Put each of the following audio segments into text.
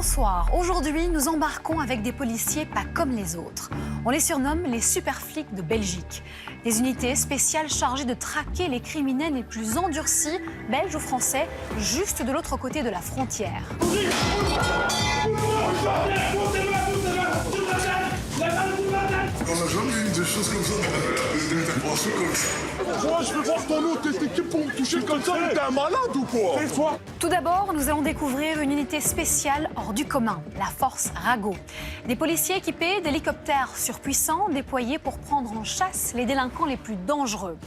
Bonsoir. Aujourd'hui, nous embarquons avec des policiers pas comme les autres. On les surnomme les super flics de Belgique. Des unités spéciales chargées de traquer les criminels les plus endurcis, belges ou français, juste de l'autre côté de la frontière. On n'a jamais eu de choses comme ça, des interventions comme ça. Moi, je veux voir ton autre équipe pour me toucher comme ça, mais t'es un malade ou quoi? Tout d'abord, nous allons découvrir une unité spéciale hors du commun, la Force Rago. Des policiers équipés d'hélicoptères surpuissants déployés pour prendre en chasse les délinquants les plus dangereux.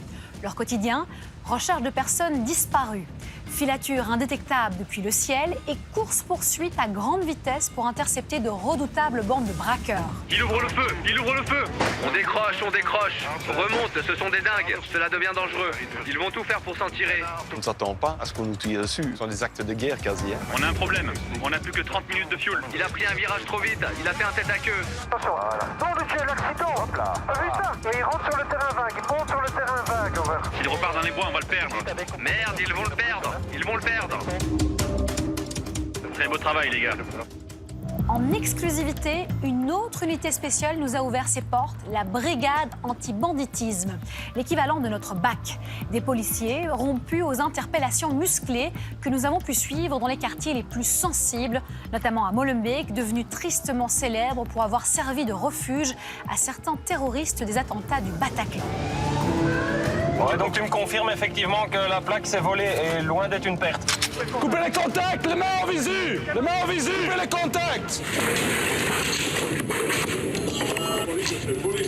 Leur quotidien, recherche de personnes disparues, filature indétectable depuis le ciel et course-poursuite à grande vitesse pour intercepter de redoutables bandes de braqueurs. Il ouvre le feu, il ouvre le feu. On décroche. Remonte, ce sont des dingues. Cela devient dangereux. Ils vont tout faire pour s'en tirer. On ne s'attend pas à ce qu'on nous tire dessus. Ce sont des actes de guerre quasi. On a un problème. On n'a plus que 30 minutes de fuel. Il a pris un virage trop vite. Il a fait un tête à queue. Attention, non, mais c'est l'accident, hop là. Putain, et il rentre sur le terrain vague, il monte sur le terrain vague, on va. S'il repart dans les bois, on va le perdre. Merde, ils vont le perdre. Ils vont le perdre. Très beau travail, les gars. En exclusivité, une autre unité spéciale nous a ouvert ses portes, la brigade anti-banditisme, l'équivalent de notre BAC. Des policiers rompus aux interpellations musclées que nous avons pu suivre dans les quartiers les plus sensibles, notamment à Molenbeek, devenu tristement célèbre pour avoir servi de refuge à certains terroristes des attentats du Bataclan. Ouais, donc tu me confirmes effectivement que la plaque s'est volée et loin d'être une perte. Coupez les contacts, les mains en visu! Les mains en visu! Coupez les contacts!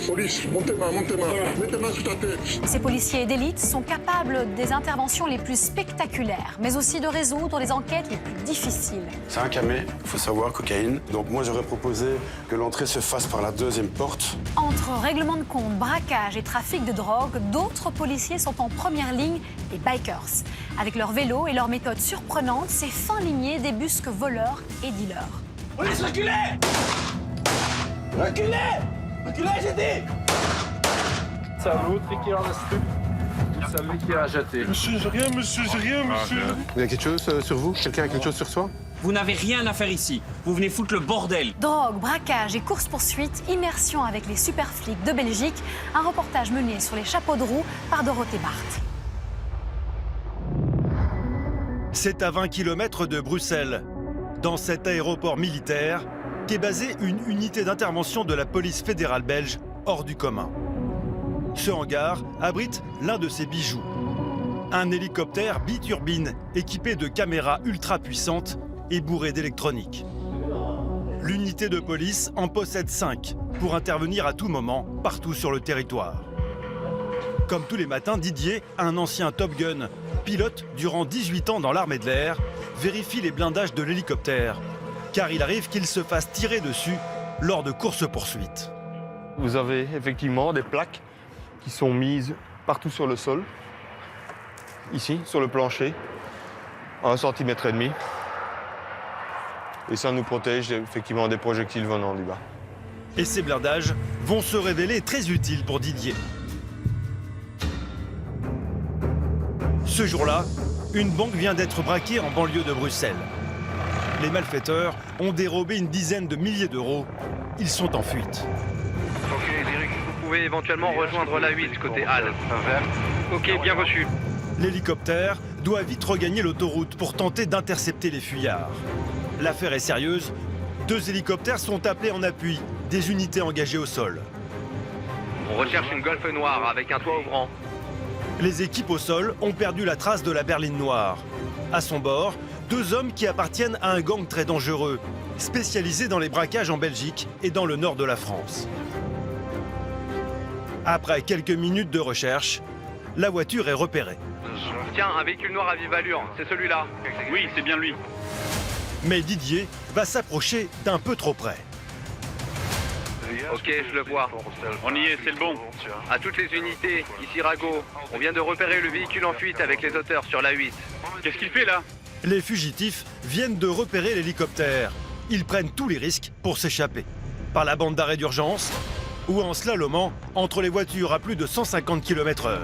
Police, montez main, mettez main sur ta tête. Ces policiers d'élite sont capables des interventions les plus spectaculaires, mais aussi de résoudre les enquêtes les plus difficiles. C'est un camé, il faut savoir, cocaïne. Donc moi j'aurais proposé que l'entrée se fasse par la deuxième porte. Entre règlement de compte, braquage et trafic de drogue, d'autres policiers sont en première ligne, les bikers. Avec leurs vélos et leurs méthodes surprenantes, ces fins lignées débusquent voleurs et dealers. Police, reculez! Reculez! Reculez, j'ai dit! C'est un autre qui en a stupé. C'est lui qui a jeté. Monsieur, j'ai rien, monsieur. Il y a quelque chose sur vous? Quelqu'un a quelque chose sur soi? Vous n'avez rien à faire ici. Vous venez foutre le bordel. Drogue, braquage et course-poursuite, immersion avec les super flics de Belgique, un reportage mené sur les chapeaux de roue par Dorothée Barthes. C'est à 20 km de Bruxelles, dans cet aéroport militaire, qu'est basée une unité d'intervention de la police fédérale belge hors du commun. Ce hangar abrite l'un de ses bijoux. Un hélicoptère biturbine équipé de caméras ultra puissantes et bourré d'électronique. L'unité de police en possède 5 pour intervenir à tout moment, partout sur le territoire. Comme tous les matins, Didier, un ancien Top Gun, pilote durant 18 ans dans l'armée de l'air, vérifie les blindages de l'hélicoptère, car il arrive qu'il se fasse tirer dessus lors de courses-poursuites. Vous avez effectivement des plaques qui sont mises partout sur le sol. Ici, sur le plancher, à 1,5 cm. Et ça nous protège effectivement des projectiles venant du bas. Et ces blindages vont se révéler très utiles pour Didier. Ce jour-là, une banque vient d'être braquée en banlieue de Bruxelles. Les malfaiteurs ont dérobé une dizaine de milliers d'euros. Ils sont en fuite. Ok, Derek, vous pouvez éventuellement rejoindre la 8 côté Halle. Ok, bien reçu. L'hélicoptère doit vite regagner l'autoroute pour tenter d'intercepter les fuyards. L'affaire est sérieuse. 2 hélicoptères sont appelés en appui, des unités engagées au sol. On recherche une Golf noire avec un toit ouvrant. Les équipes au sol ont perdu la trace de la berline noire. À son bord, 2 hommes qui appartiennent à un gang très dangereux, spécialisé dans les braquages en Belgique et dans le nord de la France. Après quelques minutes de recherche, la voiture est repérée. Tiens, un véhicule noir à vive allure, c'est celui-là. Oui, c'est bien lui. Mais Didier va s'approcher d'un peu trop près. Ok, je le vois. On y est, c'est le bon. À toutes les unités, ici Rago. On vient de repérer le véhicule en fuite avec les auteurs sur la 8. Qu'est-ce qu'il fait là? Les fugitifs viennent de repérer l'hélicoptère. Ils prennent tous les risques pour s'échapper. Par la bande d'arrêt d'urgence ou en slalomant entre les voitures à plus de 150 km/h.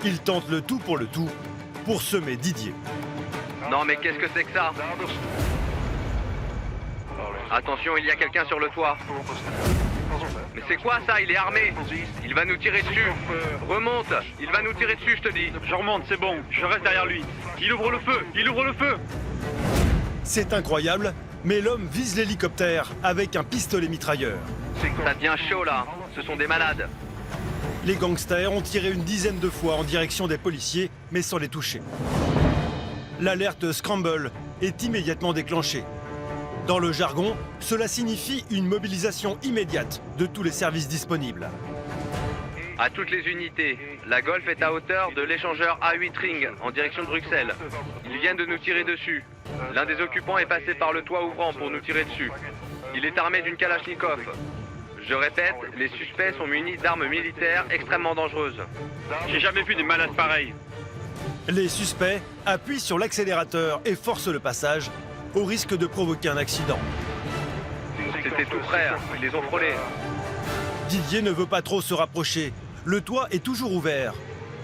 Ils tentent le tout pour semer Didier. Non mais qu'est-ce que c'est que ça? Attention, il y a quelqu'un sur le toit. Mais c'est quoi ça? Il est armé. Il va nous tirer dessus. Remonte, il va nous tirer dessus, je te dis. Je remonte, c'est bon. Je reste derrière lui. Il ouvre le feu. Il ouvre le feu. C'est incroyable, mais l'homme vise l'hélicoptère avec un pistolet mitrailleur. Ça devient chaud là. Ce sont des malades. Les gangsters ont tiré une dizaine de fois en direction des policiers, mais sans les toucher. L'alerte Scramble est immédiatement déclenchée. Dans le jargon, cela signifie une mobilisation immédiate de tous les services disponibles. À toutes les unités, la Golf est à hauteur de l'échangeur A8 Ring en direction de Bruxelles. Ils viennent de nous tirer dessus. L'un des occupants est passé par le toit ouvrant pour nous tirer dessus. Il est armé d'une Kalachnikov. Je répète, les suspects sont munis d'armes militaires extrêmement dangereuses. J'ai jamais vu des malades pareils. Les suspects appuient sur l'accélérateur et forcent le passage, au risque de provoquer un accident. C'était tout près, ils les ont frôlés. Didier ne veut pas trop se rapprocher. Le toit est toujours ouvert.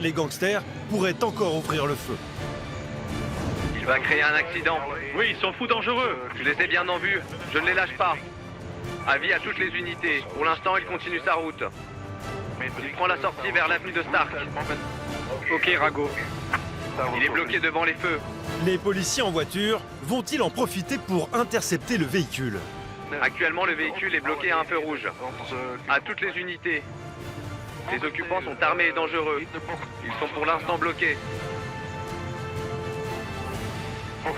Les gangsters pourraient encore ouvrir le feu. Il va créer un accident. Oui, ils sont fous dangereux. Je les ai bien en vue, je ne les lâche pas. Avis à toutes les unités. Pour l'instant, il continue sa route. Il prend la sortie vers l'avenue de Stark. Ok, Rago. Il est bloqué devant les feux. Les policiers en voiture vont-ils en profiter pour intercepter le véhicule? Actuellement, le véhicule est bloqué à un feu rouge. À toutes les unités. Les occupants sont armés et dangereux. Ils sont pour l'instant bloqués.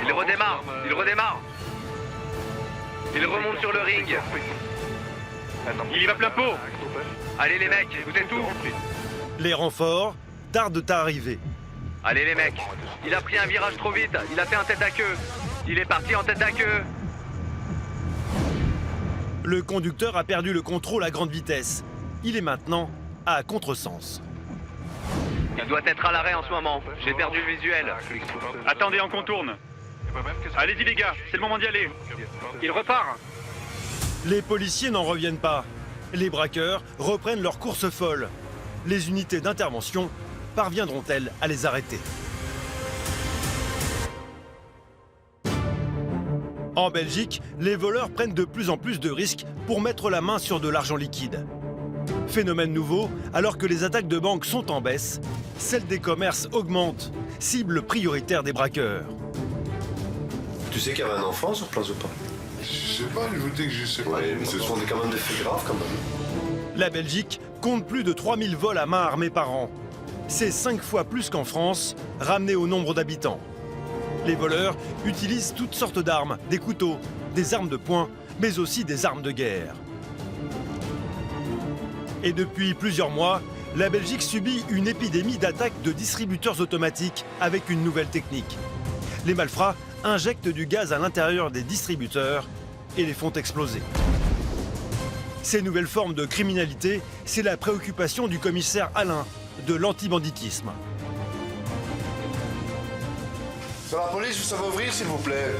Il redémarre. Il redémarre. Il remonte sur le ring. Il y va plein pot. Allez les mecs, vous êtes où? Les renforts tardent à arriver. Allez les mecs, il a pris un virage trop vite, il a fait un tête à queue. Il est parti en tête à queue. Le conducteur a perdu le contrôle à grande vitesse. Il est maintenant à contresens. Il doit être à l'arrêt en ce moment. J'ai perdu le visuel. Attendez, on contourne. Allez-y les gars, c'est le moment d'y aller. Il repart. Les policiers n'en reviennent pas. Les braqueurs reprennent leur course folle. Les unités d'intervention parviendront-elles à les arrêter? En Belgique, les voleurs prennent de plus en plus de risques pour mettre la main sur de l'argent liquide. Phénomène nouveau, alors que les attaques de banques sont en baisse, celles des commerces augmentent, cible prioritaire des braqueurs. Tu sais qu'il y avait un enfant sur place ou pas? Je sais pas, je vous dis que je sais pas. Ouais, mais ce sont quand même des faits graves quand même. La Belgique compte plus de 3000 vols à main armée par an. C'est 5 fois plus qu'en France, ramené au nombre d'habitants. Les voleurs utilisent toutes sortes d'armes, des couteaux, des armes de poing, mais aussi des armes de guerre. Et depuis plusieurs mois, la Belgique subit une épidémie d'attaques de distributeurs automatiques avec une nouvelle technique. Les malfrats injectent du gaz à l'intérieur des distributeurs et les font exploser. Ces nouvelles formes de criminalité, c'est la préoccupation du commissaire Alain de l'antibanditisme. Sur la police, vous savez ouvrir s'il vous plaît?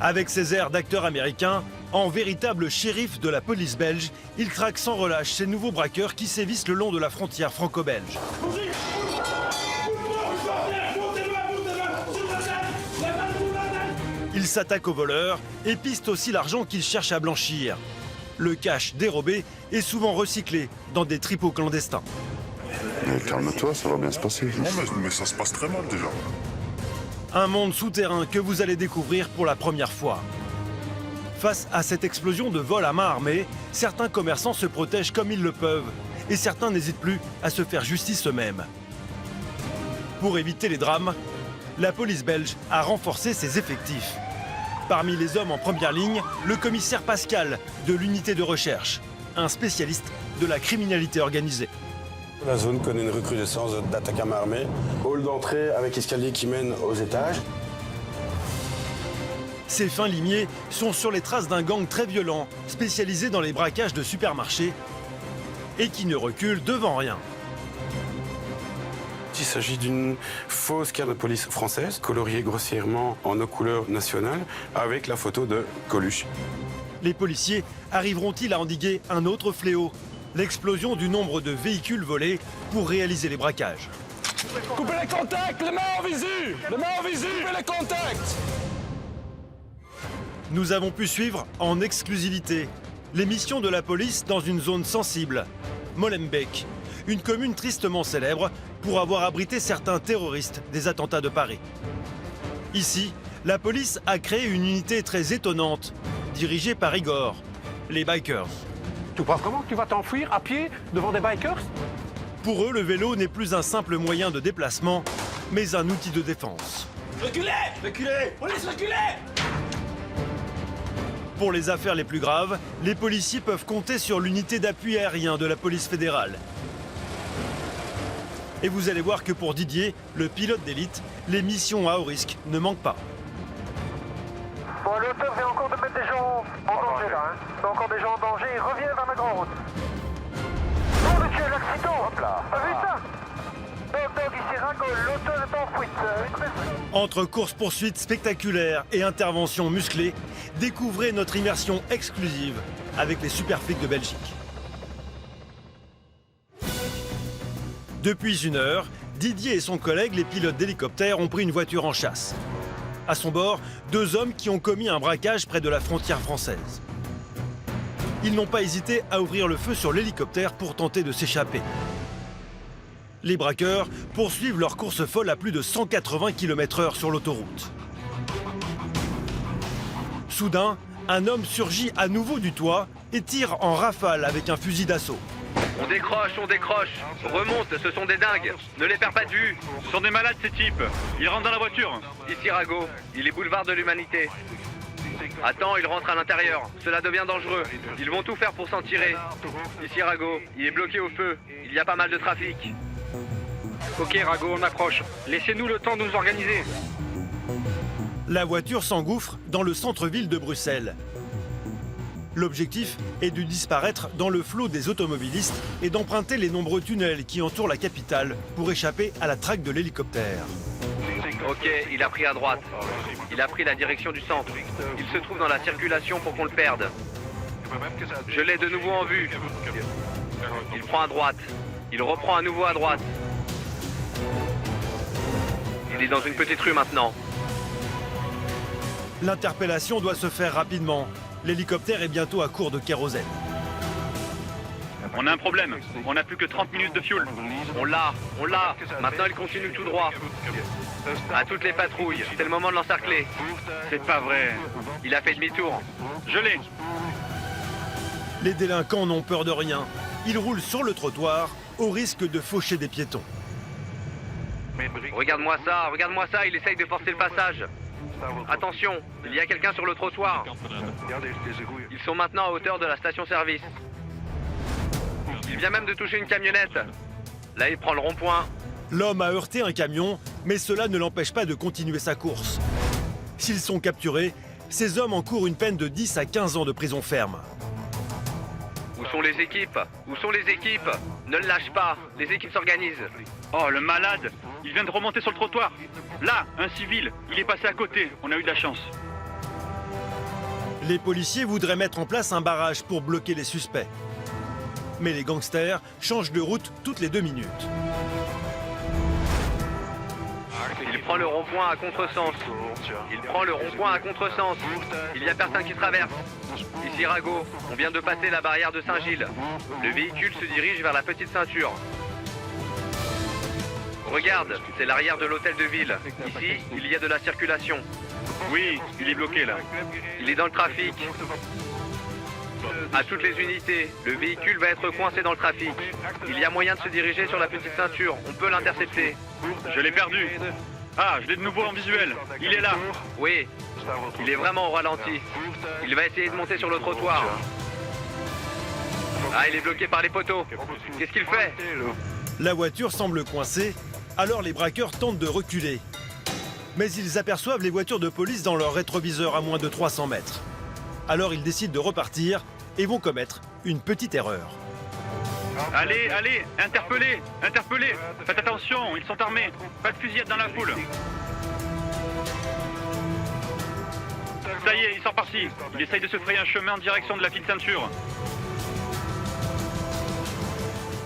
Avec ses airs d'acteur américain, en véritable shérif de la police belge, il traque sans relâche ces nouveaux braqueurs qui sévissent le long de la frontière franco-belge. Il s'attaque aux voleurs et piste aussi l'argent qu'ils cherchent à blanchir. Le cash dérobé est souvent recyclé dans des tripots clandestins. Mais calme-toi, ça va bien se passer. Non, mais ça se passe très mal déjà. Un monde souterrain que vous allez découvrir pour la première fois. Face à cette explosion de vols à main armée, certains commerçants se protègent comme ils le peuvent et certains n'hésitent plus à se faire justice eux-mêmes. Pour éviter les drames, la police belge a renforcé ses effectifs. Parmi les hommes en première ligne, le commissaire Pascal de l'unité de recherche, un spécialiste de la criminalité organisée. La zone connaît une recrudescence d'attaques à main armée. Hall d'entrée avec escalier qui mène aux étages. Ces fins limiers sont sur les traces d'un gang très violent, spécialisé dans les braquages de supermarchés et qui ne recule devant rien. Il s'agit d'une fausse carte de police française, coloriée grossièrement en nos couleurs nationales, avec la photo de Coluche. Les policiers arriveront-ils à endiguer un autre fléau, l'explosion du nombre de véhicules volés pour réaliser les braquages? Coupez les contacts, les mains en visu. Les mains en visu, coupez les contacts. Nous avons pu suivre en exclusivité les missions de la police dans une zone sensible, Molenbeek, une commune tristement célèbre pour avoir abrité certains terroristes des attentats de Paris. Ici, la police a créé une unité très étonnante, dirigée par Igor, les bikers. Tu crois vraiment que tu vas t'enfuir à pied devant des bikers? Pour eux, le vélo n'est plus un simple moyen de déplacement, mais un outil de défense. Reculez! Reculez! Police, reculez! Pour les affaires les plus graves, les policiers peuvent compter sur l'unité d'appui aérien de la police fédérale. Et vous allez voir que pour Didier, le pilote d'élite, les missions à haut risque ne manquent pas. Bon, l'auteur vient encore de mettre des gens en danger là. Hein. Il y a encore des gens en danger, il revient vers la grande route. Oh monsieur, l'accident! Hop là! T'as vu ça? Dog, ici Rago, l'auteur est en fuite. Entre courses-poursuites spectaculaires et interventions musclées, découvrez notre immersion exclusive avec les super flics de Belgique. Depuis 1 heure, Didier et son collègue, les pilotes d'hélicoptère, ont pris une voiture en chasse. À son bord, 2 hommes qui ont commis un braquage près de la frontière française. Ils n'ont pas hésité à ouvrir le feu sur l'hélicoptère pour tenter de s'échapper. Les braqueurs poursuivent leur course folle à plus de 180 km/h sur l'autoroute. Soudain, un homme surgit à nouveau du toit et tire en rafale avec un fusil d'assaut. On décroche, remonte, ce sont des dingues, ne les perds pas de vue. Ce sont des malades ces types. Ils rentrent dans la voiture. Ici Rago, il est boulevard de l'Humanité. Attends, il rentre à l'intérieur, cela devient dangereux. Ils vont tout faire pour s'en tirer. Ici Rago, il est bloqué au feu, il y a pas mal de trafic. Ok Rago, on approche. Laissez-nous le temps de nous organiser. La voiture s'engouffre dans le centre-ville de Bruxelles. L'objectif est de disparaître dans le flot des automobilistes et d'emprunter les nombreux tunnels qui entourent la capitale pour échapper à la traque de l'hélicoptère. Ok, il a pris à droite. Il a pris la direction du centre. Il se trouve dans la circulation pour qu'on le perde. Je l'ai de nouveau en vue. Il prend à droite. Il reprend à nouveau à droite. Il est dans une petite rue maintenant. L'interpellation doit se faire rapidement. L'hélicoptère est bientôt à court de kérosène. On a un problème. On n'a plus que 30 minutes de fuel. On l'a. Maintenant, il continue tout droit. À toutes les patrouilles, c'est le moment de l'encercler. C'est pas vrai. Il a fait demi-tour. Je l'ai. Les délinquants n'ont peur de rien. Ils roulent sur le trottoir au risque de faucher des piétons. Regarde-moi ça, il essaye de forcer le passage. Attention, il y a quelqu'un sur le trottoir. Ils sont maintenant à hauteur de la station-service. Il vient même de toucher une camionnette. Là, il prend le rond-point. L'homme a heurté un camion, mais cela ne l'empêche pas de continuer sa course. S'ils sont capturés, ces hommes encourent une peine de 10 à 15 ans de prison ferme. Où sont les équipes? Ne le lâche pas, les équipes s'organisent. Oh, le malade. Il vient de remonter sur le trottoir. Là, un civil. Il est passé à côté. On a eu de la chance. Les policiers voudraient mettre en place un barrage pour bloquer les suspects. Mais les gangsters changent de route toutes les 2 minutes. Il prend le rond-point à contresens. Il n'y a personne qui traverse. Ici Rago, on vient de passer la barrière de Saint-Gilles. Le véhicule se dirige vers la petite ceinture. Regarde, c'est l'arrière de l'hôtel de ville. Ici, il y a de la circulation. Oui, il est bloqué là. Il est dans le trafic. À toutes les unités, le véhicule va être coincé dans le trafic. Il y a moyen de se diriger sur la petite ceinture. On peut l'intercepter. Je l'ai perdu. Ah, je l'ai de nouveau en visuel. Il est là. Oui, il est vraiment au ralenti. Il va essayer de monter sur le trottoir. Ah, il est bloqué par les poteaux. Qu'est-ce qu'il fait? La voiture semble coincée, alors les braqueurs tentent de reculer. Mais ils aperçoivent les voitures de police dans leur rétroviseur à moins de 300 mètres. Alors ils décident de repartir et vont commettre une petite erreur. Allez, interpellez. Faites attention, ils sont armés. Pas de fusillade dans la foule. Ça y est, il sort par-ci. Il essaye de se frayer un chemin en direction de la petite ceinture.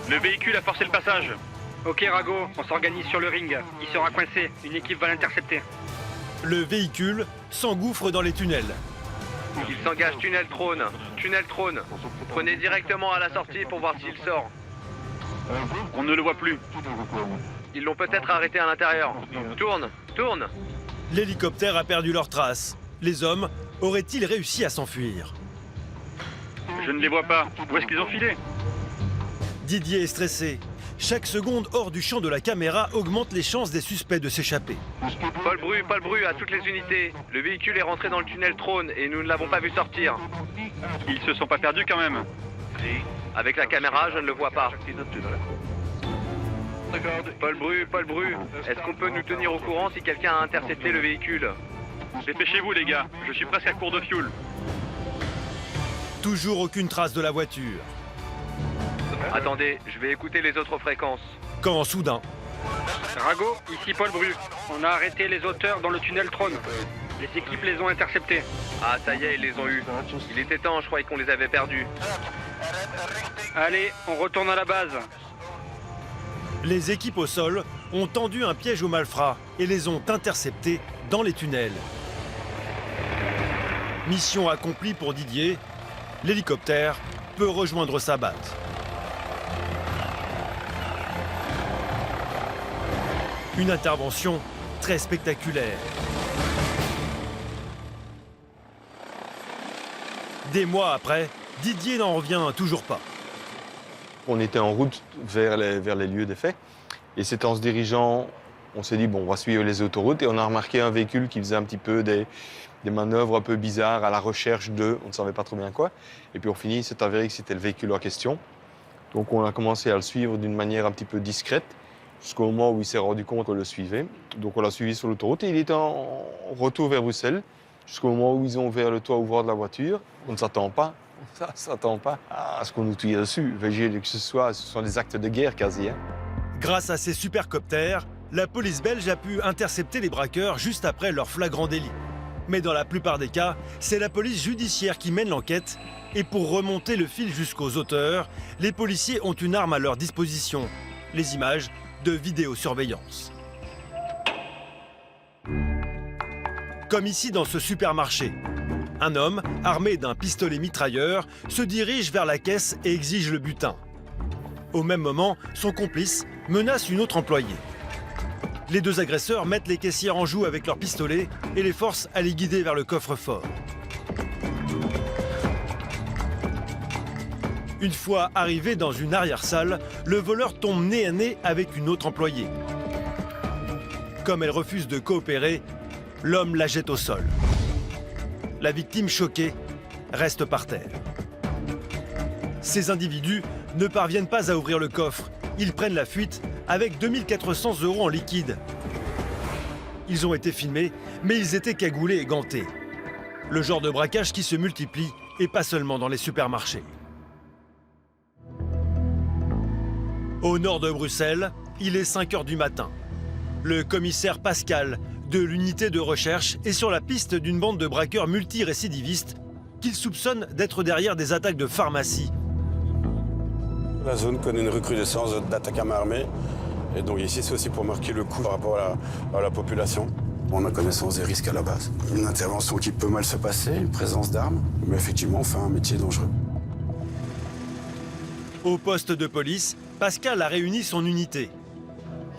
Le véhicule a forcé le passage. Ok Rago, on s'organise sur le ring. Il sera coincé, une équipe va l'intercepter. Le véhicule s'engouffre dans les tunnels. Il s'engage tunnel trône. Tunnel trône. Prenez directement à la sortie pour voir s'il sort. On ne le voit plus. Ils l'ont peut-être arrêté à l'intérieur. Tourne, tourne. L'hélicoptère a perdu leurs traces. Les hommes auraient-ils réussi à s'enfuir? Je ne les vois pas. Où est-ce qu'ils ont filé? Didier est stressé. Chaque seconde hors du champ de la caméra augmente les chances des suspects de s'échapper. Paul Bru à toutes les unités. Le véhicule est rentré dans le tunnel trône et nous ne l'avons pas vu sortir. Ils se sont pas perdus quand même. Avec la caméra, je ne le vois pas. Paul Bru, est-ce qu'on peut nous tenir au courant si quelqu'un a intercepté le véhicule? Dépêchez-vous les gars, je suis presque à court de fuel. Toujours aucune trace de la voiture. Attendez, je vais écouter les autres fréquences. Quand soudain, Rago, ici Paul Bru. On a arrêté les auteurs dans le tunnel trône. Les équipes les ont interceptés. Ah ça y est, ils les ont eus. Il était temps, je croyais qu'on les avait perdus. Allez, on retourne à la base. les équipes au sol ont tendu un piège aux malfrats et les ont interceptés dans les tunnels. Mission accomplie pour Didier, l'hélicoptère peut rejoindre sa batte. Une intervention très spectaculaire. Des mois après, Didier n'en revient toujours pas. On était en route vers les lieux des faits. Et c'est en se dirigeant, on s'est dit, bon, on va suivre les autoroutes. Et on a remarqué un véhicule qui faisait un petit peu des manœuvres un peu bizarres à la recherche de, on ne savait pas trop bien quoi. Et puis on finit, c'est avéré que c'était le véhicule en question. Donc on a commencé à le suivre d'une manière un petit peu discrète, jusqu'au moment où il s'est rendu compte qu'on le suivait. Donc on l'a suivi sur l'autoroute et il était en retour vers Bruxelles, jusqu'au moment où ils ont ouvert le toit ouvrant de la voiture. On ne s'attend pas à ce qu'on nous tire dessus. Que ce sont des actes de guerre quasi. Grâce à ces supercoptères, la police belge a pu intercepter les braqueurs juste après leur flagrant délit. Mais dans la plupart des cas, c'est la police judiciaire qui mène l'enquête. Et pour remonter le fil jusqu'aux auteurs, les policiers ont une arme à leur disposition, les images de vidéosurveillance. Comme ici dans ce supermarché. Un homme, armé d'un pistolet mitrailleur, se dirige vers la caisse et exige le butin. Au même moment, son complice menace une autre employée. Les deux agresseurs mettent les caissières en joue avec leurs pistolets et les forcent à les guider vers le coffre-fort. Une fois arrivé dans une arrière-salle, le voleur tombe nez à nez avec une autre employée. Comme elle refuse de coopérer, l'homme la jette au sol. La victime, choquée, reste par terre. Ces individus ne parviennent pas à ouvrir le coffre. Ils prennent la fuite avec 2 400 € en liquide. Ils ont été filmés, mais ils étaient cagoulés et gantés. Le genre de braquage qui se multiplie, et pas seulement dans les supermarchés. Au nord de Bruxelles, il est 5 h du matin. Le commissaire Pascal de l'unité de recherche est sur la piste d'une bande de braqueurs multirécidivistes qu'il soupçonne d'être derrière des attaques de pharmacie. La zone connaît une recrudescence d'attaques à main armée. Et donc ici, c'est aussi pour marquer le coup par rapport à la population. On a connaissance des risques à la base. Une intervention qui peut mal se passer, une présence d'armes, mais effectivement, on fait un métier dangereux. Au poste de police, Pascal a réuni son unité.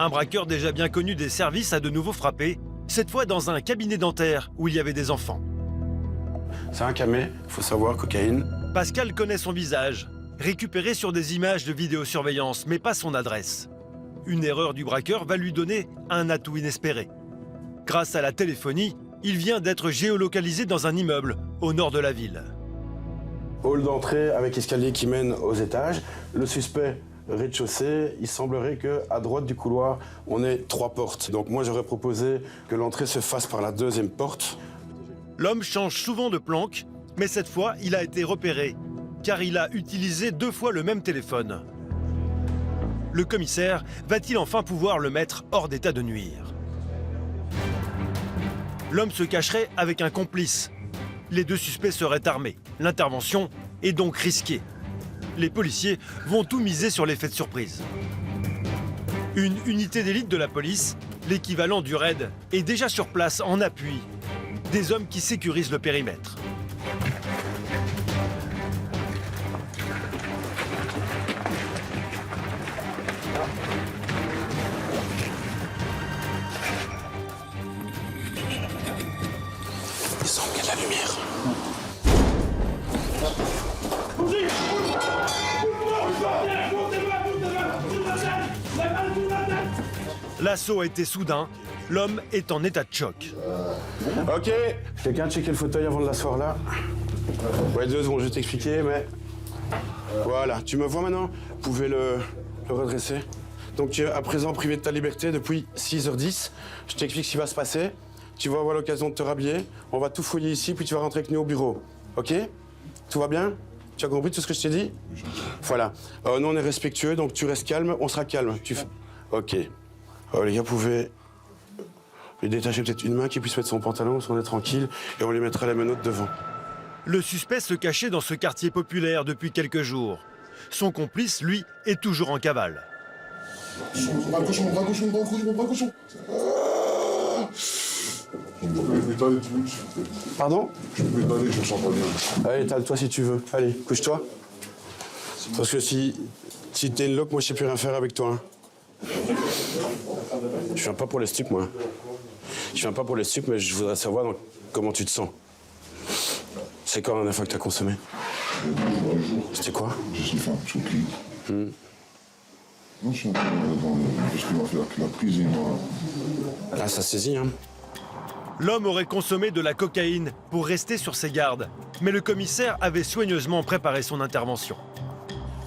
Un braqueur déjà bien connu des services a de nouveau frappé, cette fois dans un cabinet dentaire où il y avait des enfants. C'est un camé, il faut savoir, cocaïne. Pascal connaît son visage, récupéré sur des images de vidéosurveillance, mais pas son adresse. Une erreur du braqueur va lui donner un atout inespéré. Grâce à la téléphonie, il vient d'être géolocalisé dans un immeuble au nord de la ville. Hall d'entrée avec escalier qui mène aux étages. Le suspect, rez-de-chaussée, il semblerait qu'à droite du couloir, on ait 3 portes. Donc moi, j'aurais proposé que l'entrée se fasse par la 2e porte. L'homme change souvent de planque, mais cette fois, il a été repéré, car il a utilisé 2 fois le même téléphone. Le commissaire va-t-il enfin pouvoir le mettre hors d'état de nuire? L'homme se cacherait avec un complice. Les 2 suspects seraient armés. L'intervention est donc risquée. Les policiers vont tout miser sur l'effet de surprise. Une unité d'élite de la police, l'équivalent du RAID, est déjà sur place en appui. Des hommes qui sécurisent le périmètre. Il semble qu'il y a de la lumière. L'assaut a été soudain, l'homme est en état de choc. Ok, quelqu'un a checké le fauteuil avant de l'asseoir là. Ouais, 2 secondes, je vais t'expliquer, mais... Voilà, tu me vois maintenant? Vous pouvez le redresser. Donc tu es à présent privé de ta liberté depuis 6h10. Je t'explique ce qui va se passer. Tu vas avoir l'occasion de te rhabiller. On va tout fouiller ici, puis tu vas rentrer avec nous au bureau. Ok? Tout va bien? Tu as compris tout ce que je t'ai dit? Voilà. Nous, on est respectueux, donc tu restes calme, on sera calme. Ok. Les gars, vous pouvez lui détacher peut-être une main qui puisse mettre son pantalon, on est tranquille, et on lui mettra la menotte devant. Le suspect se cachait dans ce quartier populaire depuis quelques jours. Son complice, lui, est toujours en cavale. Mon bras cochon. Pardon? Je peux m'étaler, je me sens pas bien. Allez, étale-toi si tu veux. Allez, couche-toi. Parce que si t'es une loque, moi je sais plus rien faire avec toi. Hein. Je viens pas pour les stupes, moi. Je viens pas pour les stupes, mais je voudrais savoir comment tu te sens. C'est quand la dernière fois que t'as consommé? C'était quoi? J'ai sniffé un petit clic. Non, je suis un peu dans ce qui m'a fait la prise et moi. Ah, ça saisit, hein. L'homme aurait consommé de la cocaïne pour rester sur ses gardes. Mais le commissaire avait soigneusement préparé son intervention.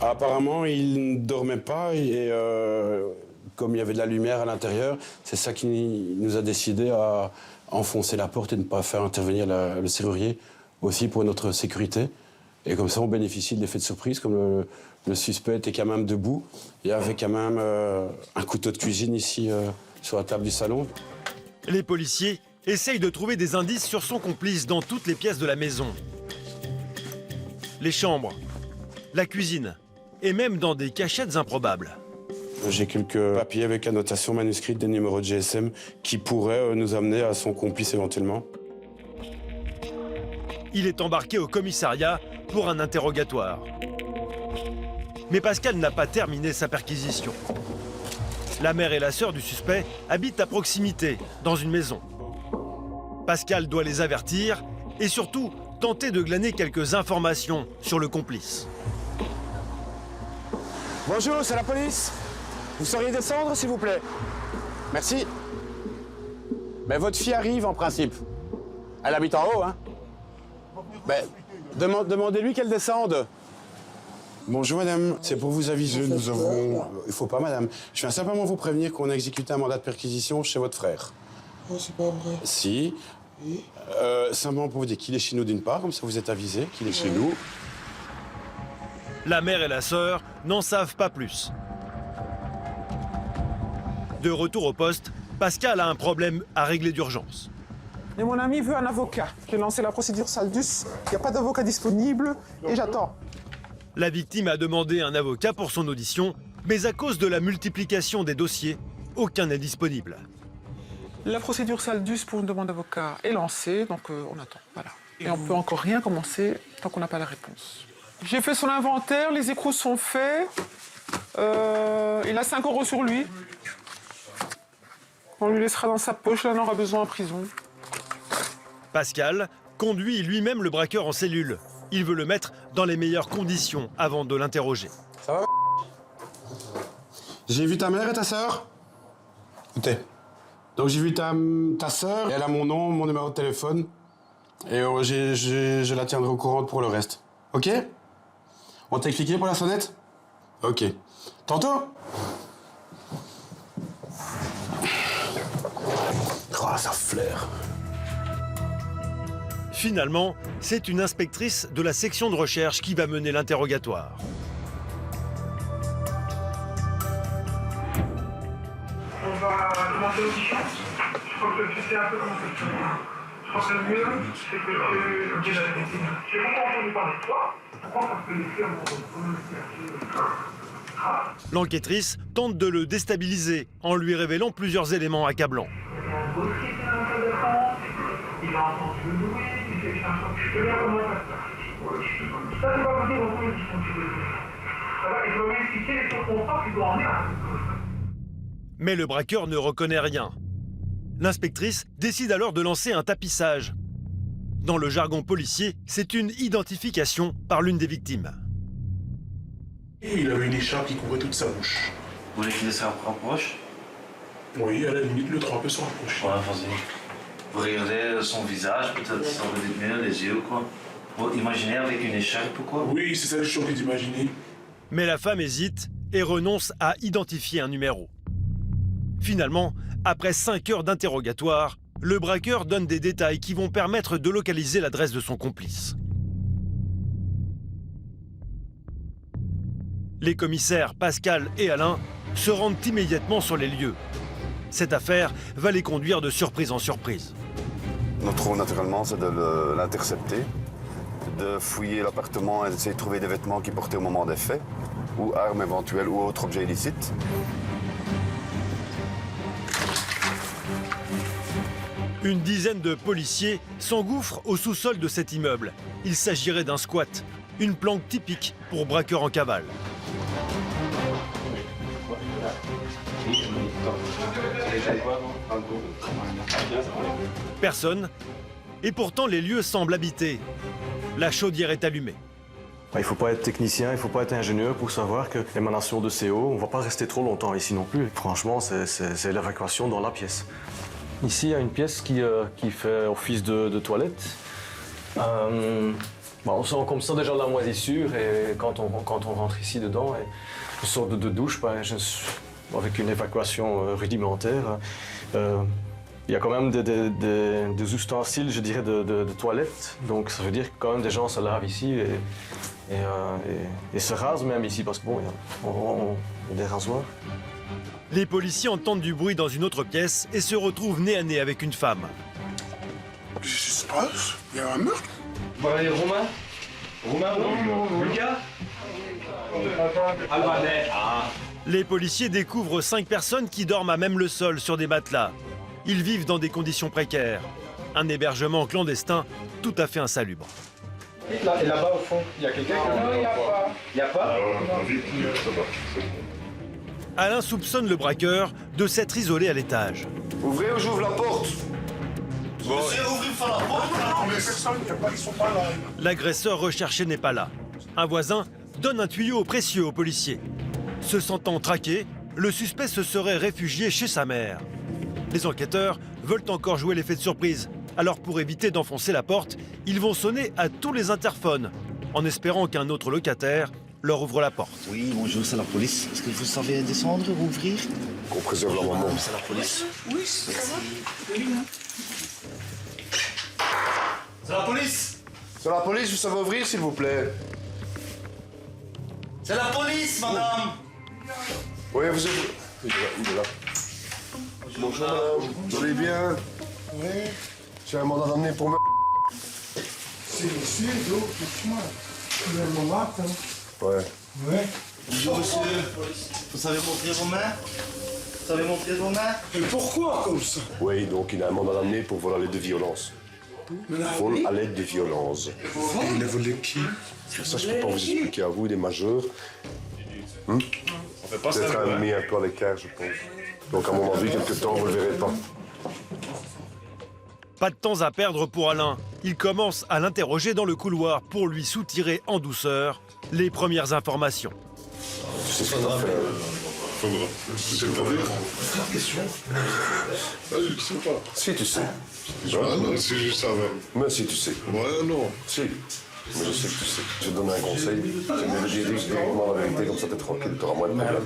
Apparemment, il ne dormait pas et comme il y avait de la lumière à l'intérieur, c'est ça qui nous a décidé à enfoncer la porte et de ne pas faire intervenir le serrurier aussi pour notre sécurité. Et comme ça, on bénéficie de l'effet de surprise, comme le suspect était quand même debout. Il y avait quand même un couteau de cuisine ici sur la table du salon. Les policiers essayent de trouver des indices sur son complice dans toutes les pièces de la maison. Les chambres, la cuisine, et même dans des cachettes improbables. J'ai quelques papiers avec annotation manuscrite des numéros de GSM qui pourraient nous amener à son complice éventuellement. Il est embarqué au commissariat pour un interrogatoire. Mais Pascal n'a pas terminé sa perquisition. La mère et la sœur du suspect habitent à proximité, dans une maison. Pascal doit les avertir et surtout tenter de glaner quelques informations sur le complice. Bonjour, c'est la police. Vous sauriez descendre, s'il vous plaît? Merci. Mais votre fille arrive, en principe. Elle habite en haut, hein? Ben, demandez-lui qu'elle descende. Bonjour, madame. C'est pour vous aviser, nous avons... Il faut pas, madame. Je viens simplement vous prévenir qu'on a exécuté un mandat de perquisition chez votre frère. Oh, c'est pas vrai. Si. Simplement pour vous dire qu'il est chez nous d'une part, comme ça vous êtes avisé qu'il est chez nous. La mère et la sœur n'en savent pas plus. De retour au poste, Pascal a un problème à régler d'urgence. Mais mon ami veut un avocat. J'ai lancé la procédure Saldus, il n'y a pas d'avocat disponible et j'attends. La victime a demandé un avocat pour son audition, mais à cause de la multiplication des dossiers, aucun n'est disponible. La procédure Saldus pour une demande d'avocat est lancée, donc on attend. Voilà. Et on peut encore rien commencer tant qu'on n'a pas la réponse. J'ai fait son inventaire, les écrous sont faits. Il a 5 € sur lui. On lui laissera dans sa poche, là on aura besoin en prison. Pascal conduit lui-même le braqueur en cellule. Il veut le mettre dans les meilleures conditions avant de l'interroger. Ça va? J'ai vu ta mère et ta sœur. Écoutez. Donc j'ai vu ta sœur, elle a mon nom, mon numéro de téléphone. Et je la tiendrai au courant pour le reste. Ok? On t'a expliqué pour la sonnette? Ok. Tantôt? Oh, ça flaire. Finalement, c'est une inspectrice de la section de recherche qui va mener l'interrogatoire. On va demander l'audition. Je crois que tu sais un peu comment ça se passe. Je crois que le mieux, c'est que tu dises la vérité. J'ai beaucoup entendu parler de toi. Je crois qu'on peut laisser un moment de L'enquêtrice tente de le déstabiliser en lui révélant plusieurs éléments accablants. Mais le braqueur ne reconnaît rien. L'inspectrice décide alors de lancer un tapissage. Dans le jargon policier, c'est une identification par l'une des victimes. Il avait une écharpe qui couvrait toute sa bouche. Vous voulez qu'il se rapproche? Oui, à la limite, le trempé se rapproche. Ouais, vas-y. Vous regardez son visage, peut-être ça va être mieux, les yeux ou quoi. Vous imaginez avec une écharpe ou quoi? Oui, c'est ça que je suis en train d'imaginer. Mais la femme hésite et renonce à identifier un numéro. Finalement, après 5 heures d'interrogatoire, le braqueur donne des détails qui vont permettre de localiser l'adresse de son complice. Les commissaires Pascal et Alain se rendent immédiatement sur les lieux. Cette affaire va les conduire de surprise en surprise. Notre rôle, naturellement, c'est de l'intercepter, de fouiller l'appartement et d'essayer de trouver des vêtements qu'il portait au moment des faits, ou armes éventuelles ou autres objets illicites. Une dizaine de policiers s'engouffrent au sous-sol de cet immeuble. Il s'agirait d'un squat, une planque typique pour braqueurs en cavale. Personne, et pourtant les lieux semblent habités. La chaudière est allumée. Il ne faut pas être technicien, il ne faut pas être ingénieur pour savoir que l'émanation de CO, on ne va pas rester trop longtemps ici non plus. Franchement, c'est l'évacuation dans la pièce. Ici, il y a une pièce qui fait office de toilette. On sent comme ça déjà la moisissure et quand on rentre ici dedans, une sorte de douche, avec une évacuation rudimentaire. Il y a quand même des ustensiles, je dirais, de toilette. Donc ça veut dire que quand même des gens se lavent ici et se rasent même ici parce que bon, il y a des rasoirs. Les policiers entendent du bruit dans une autre pièce et se retrouvent nez à nez avec une femme. Qu'est-ce qui se passe? Il y a un meurtre? Voilà les Romains. Romain, Lucas. Albanais. Les policiers découvrent 5 personnes qui dorment à même le sol sur des matelas. Ils vivent dans des conditions précaires. Un hébergement clandestin tout à fait insalubre. Et là-bas au fond, il y a quelqu'un qui... Non, il n'y a pas. Il n'y a pas? Alain soupçonne le braqueur de s'être isolé à l'étage. Ouvrez ou j'ouvre la porte. Bon. Mais personne, ils sont pas là. L'agresseur recherché n'est pas là. Un voisin donne un tuyau précieux au policier. Se sentant traqué, le suspect se serait réfugié chez sa mère. Les enquêteurs veulent encore jouer l'effet de surprise. Alors pour éviter d'enfoncer la porte, ils vont sonner à tous les interphones, en espérant qu'un autre locataire leur ouvre la porte. Oui, bonjour, c'est la police. Est-ce que vous savez descendre ou ouvrir? Qu'on préserve la maman. C'est la police. Oui, ça va. C'est la police. C'est la police, vous savez ouvrir, s'il vous plaît. C'est la police, madame. Oui, vous êtes... Il est là. Bonjour, madame. Vous allez bien? Oui. J'ai un mandat d'amener pour me... C'est monsieur, donc, moi. Il y a mon mat, hein. Ouais. Ouais. Bonjour, monsieur. Vous savez montrer vos mains? Vous savez montrer vos mains? Mais pourquoi comme ça? Oui, donc il a un mandat d'amener pour vol à l'aide de violence. Vol à l'aide de violence. Il a volé qui? Ça, je peux pas vous expliquer à vous, des majeurs. On fait pas ça. Peut-être mis un peu à l'écart, je pense. Donc, à mon avis, quelque temps, vous le verrez pas. Pas de temps à perdre pour Alain. Il commence à l'interroger dans le couloir pour lui soutirer en douceur les premières informations. Tu sais ce qu'on a fait? C'est pas vrai. Question. Je sais pas. Si, tu sais. Ah non, si je savais. Mais si, tu sais. Ouais, non. Si. Mais je sais que tu sais. Je vais te donner un conseil. C'est mieux de dire directement la vérité, comme ça t'es tranquille, t'auras moins de problèmes.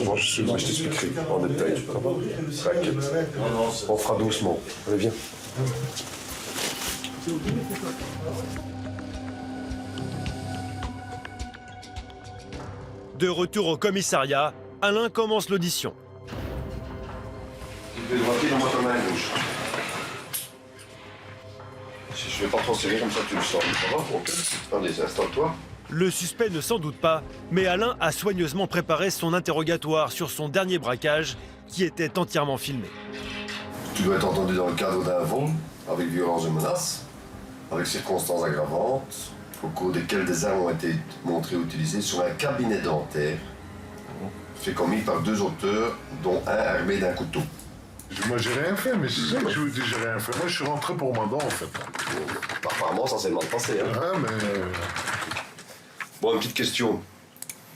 Moi, je t'expliquerai en détail, tu vois. T'inquiète. On fera doucement. Allez, viens. De retour au commissariat, Alain commence l'audition. Tu peux droiter dans ta main gauche. Je vais pas transférer comme ça, tu le sens. Ça va? Ok. Attendez, installe-toi. Le suspect ne s'en doute pas, mais Alain a soigneusement préparé son interrogatoire sur son dernier braquage qui était entièrement filmé. Tu dois être entendu dans le cadre d'un vol, avec violence et menace, avec circonstances aggravantes, au cours desquelles des armes ont été montrées utilisées sur un cabinet dentaire, fait commis par 2 auteurs, dont un armé d'un couteau. Moi, j'ai rien fait, mais c'est ça que je vous dis, j'ai rien fait. Moi, je suis rentré pour ma dent, en fait. Apparemment, ça s'est mal passé. Hein. Ah, mais... Bon, une petite question.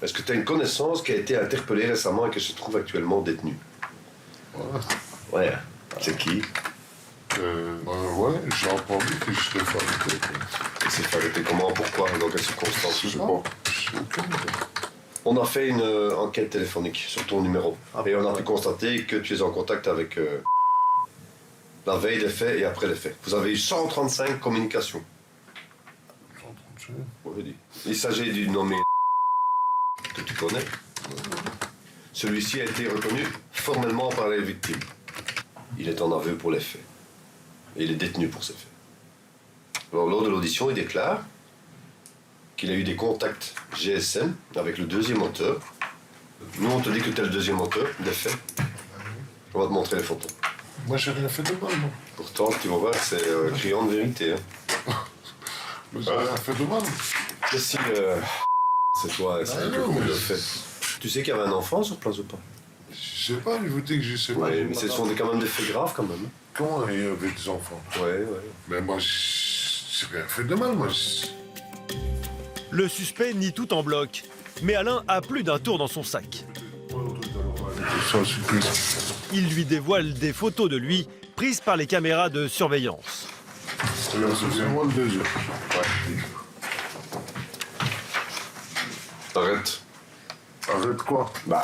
Est-ce que tu as une connaissance qui a été interpellée récemment et qui se trouve actuellement détenue? Ouais. C'est qui? Ouais, j'ai entendu que j'étais fait arrêter. Il s'est fait arrêter comment? Pourquoi? Dans quelles circonstances? Je sais pas. On a fait une enquête téléphonique sur ton numéro. Et on a pu constater que tu es en contact avec la veille des faits et après les faits. Vous avez eu 135 communications. 135? Oui. Il s'agit du nommé que tu connais. Celui-ci a été reconnu formellement par les victimes. Il est en aveu pour les faits. Et il est détenu pour ces faits. Alors, lors de l'audition, il déclare qu'il a eu des contacts GSM avec le deuxième auteur. Nous, on te dit que tu es le deuxième auteur des faits. On va te montrer les photos. Moi, j'ai rien fait de mal, moi. Pourtant, tu vas voir, c'est criant de vérité. Hein. Mais j'ai rien fait de mal. Mais si, c'est toi, c'est le fait. Tu sais qu'il y avait un enfant sur place ou pas? Je sais pas, je vous dis que je sais pas. Oui, mais ce sont quand même des faits graves, quand même. Comment il y avait des enfants? Ouais. Mais moi, j'ai rien fait de mal, moi. Le suspect nie tout en bloc, mais Alain a plus d'un tour dans son sac. Il lui dévoile des photos de lui prises par les caméras de surveillance. C'est moi le deuxième. Arrête. Arrête quoi? Bah...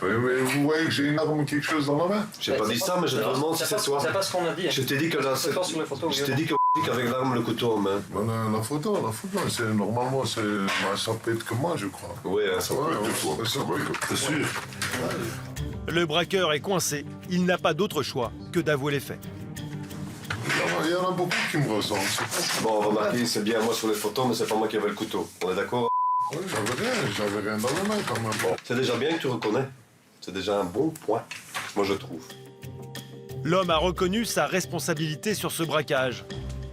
Oui, mais vous voyez que j'ai une arme ou quelque chose dans la main? J'ai pas dit ça, mais je te demande si c'est toi. C'est pas ce qu'on a dit. Je t'ai dit que là, je t'ai dit qu'avec l'arme, le couteau en main. La photo, c'est normalement, ça peut être que moi, je crois. Oui, ça peut être toi. C'est sûr. Le braqueur est coincé. Il n'a pas d'autre choix que d'avouer les faits. Il y en a beaucoup qui me ressemblent. Bon, remarquez, c'est bien moi sur les photos, mais c'est pas moi qui avais le couteau. On est d'accord? Oui, j'avais rien dans la main quand même. Bon, c'est déjà bien que tu reconnais. C'est déjà un bon point, moi je trouve. L'homme a reconnu sa responsabilité sur ce braquage.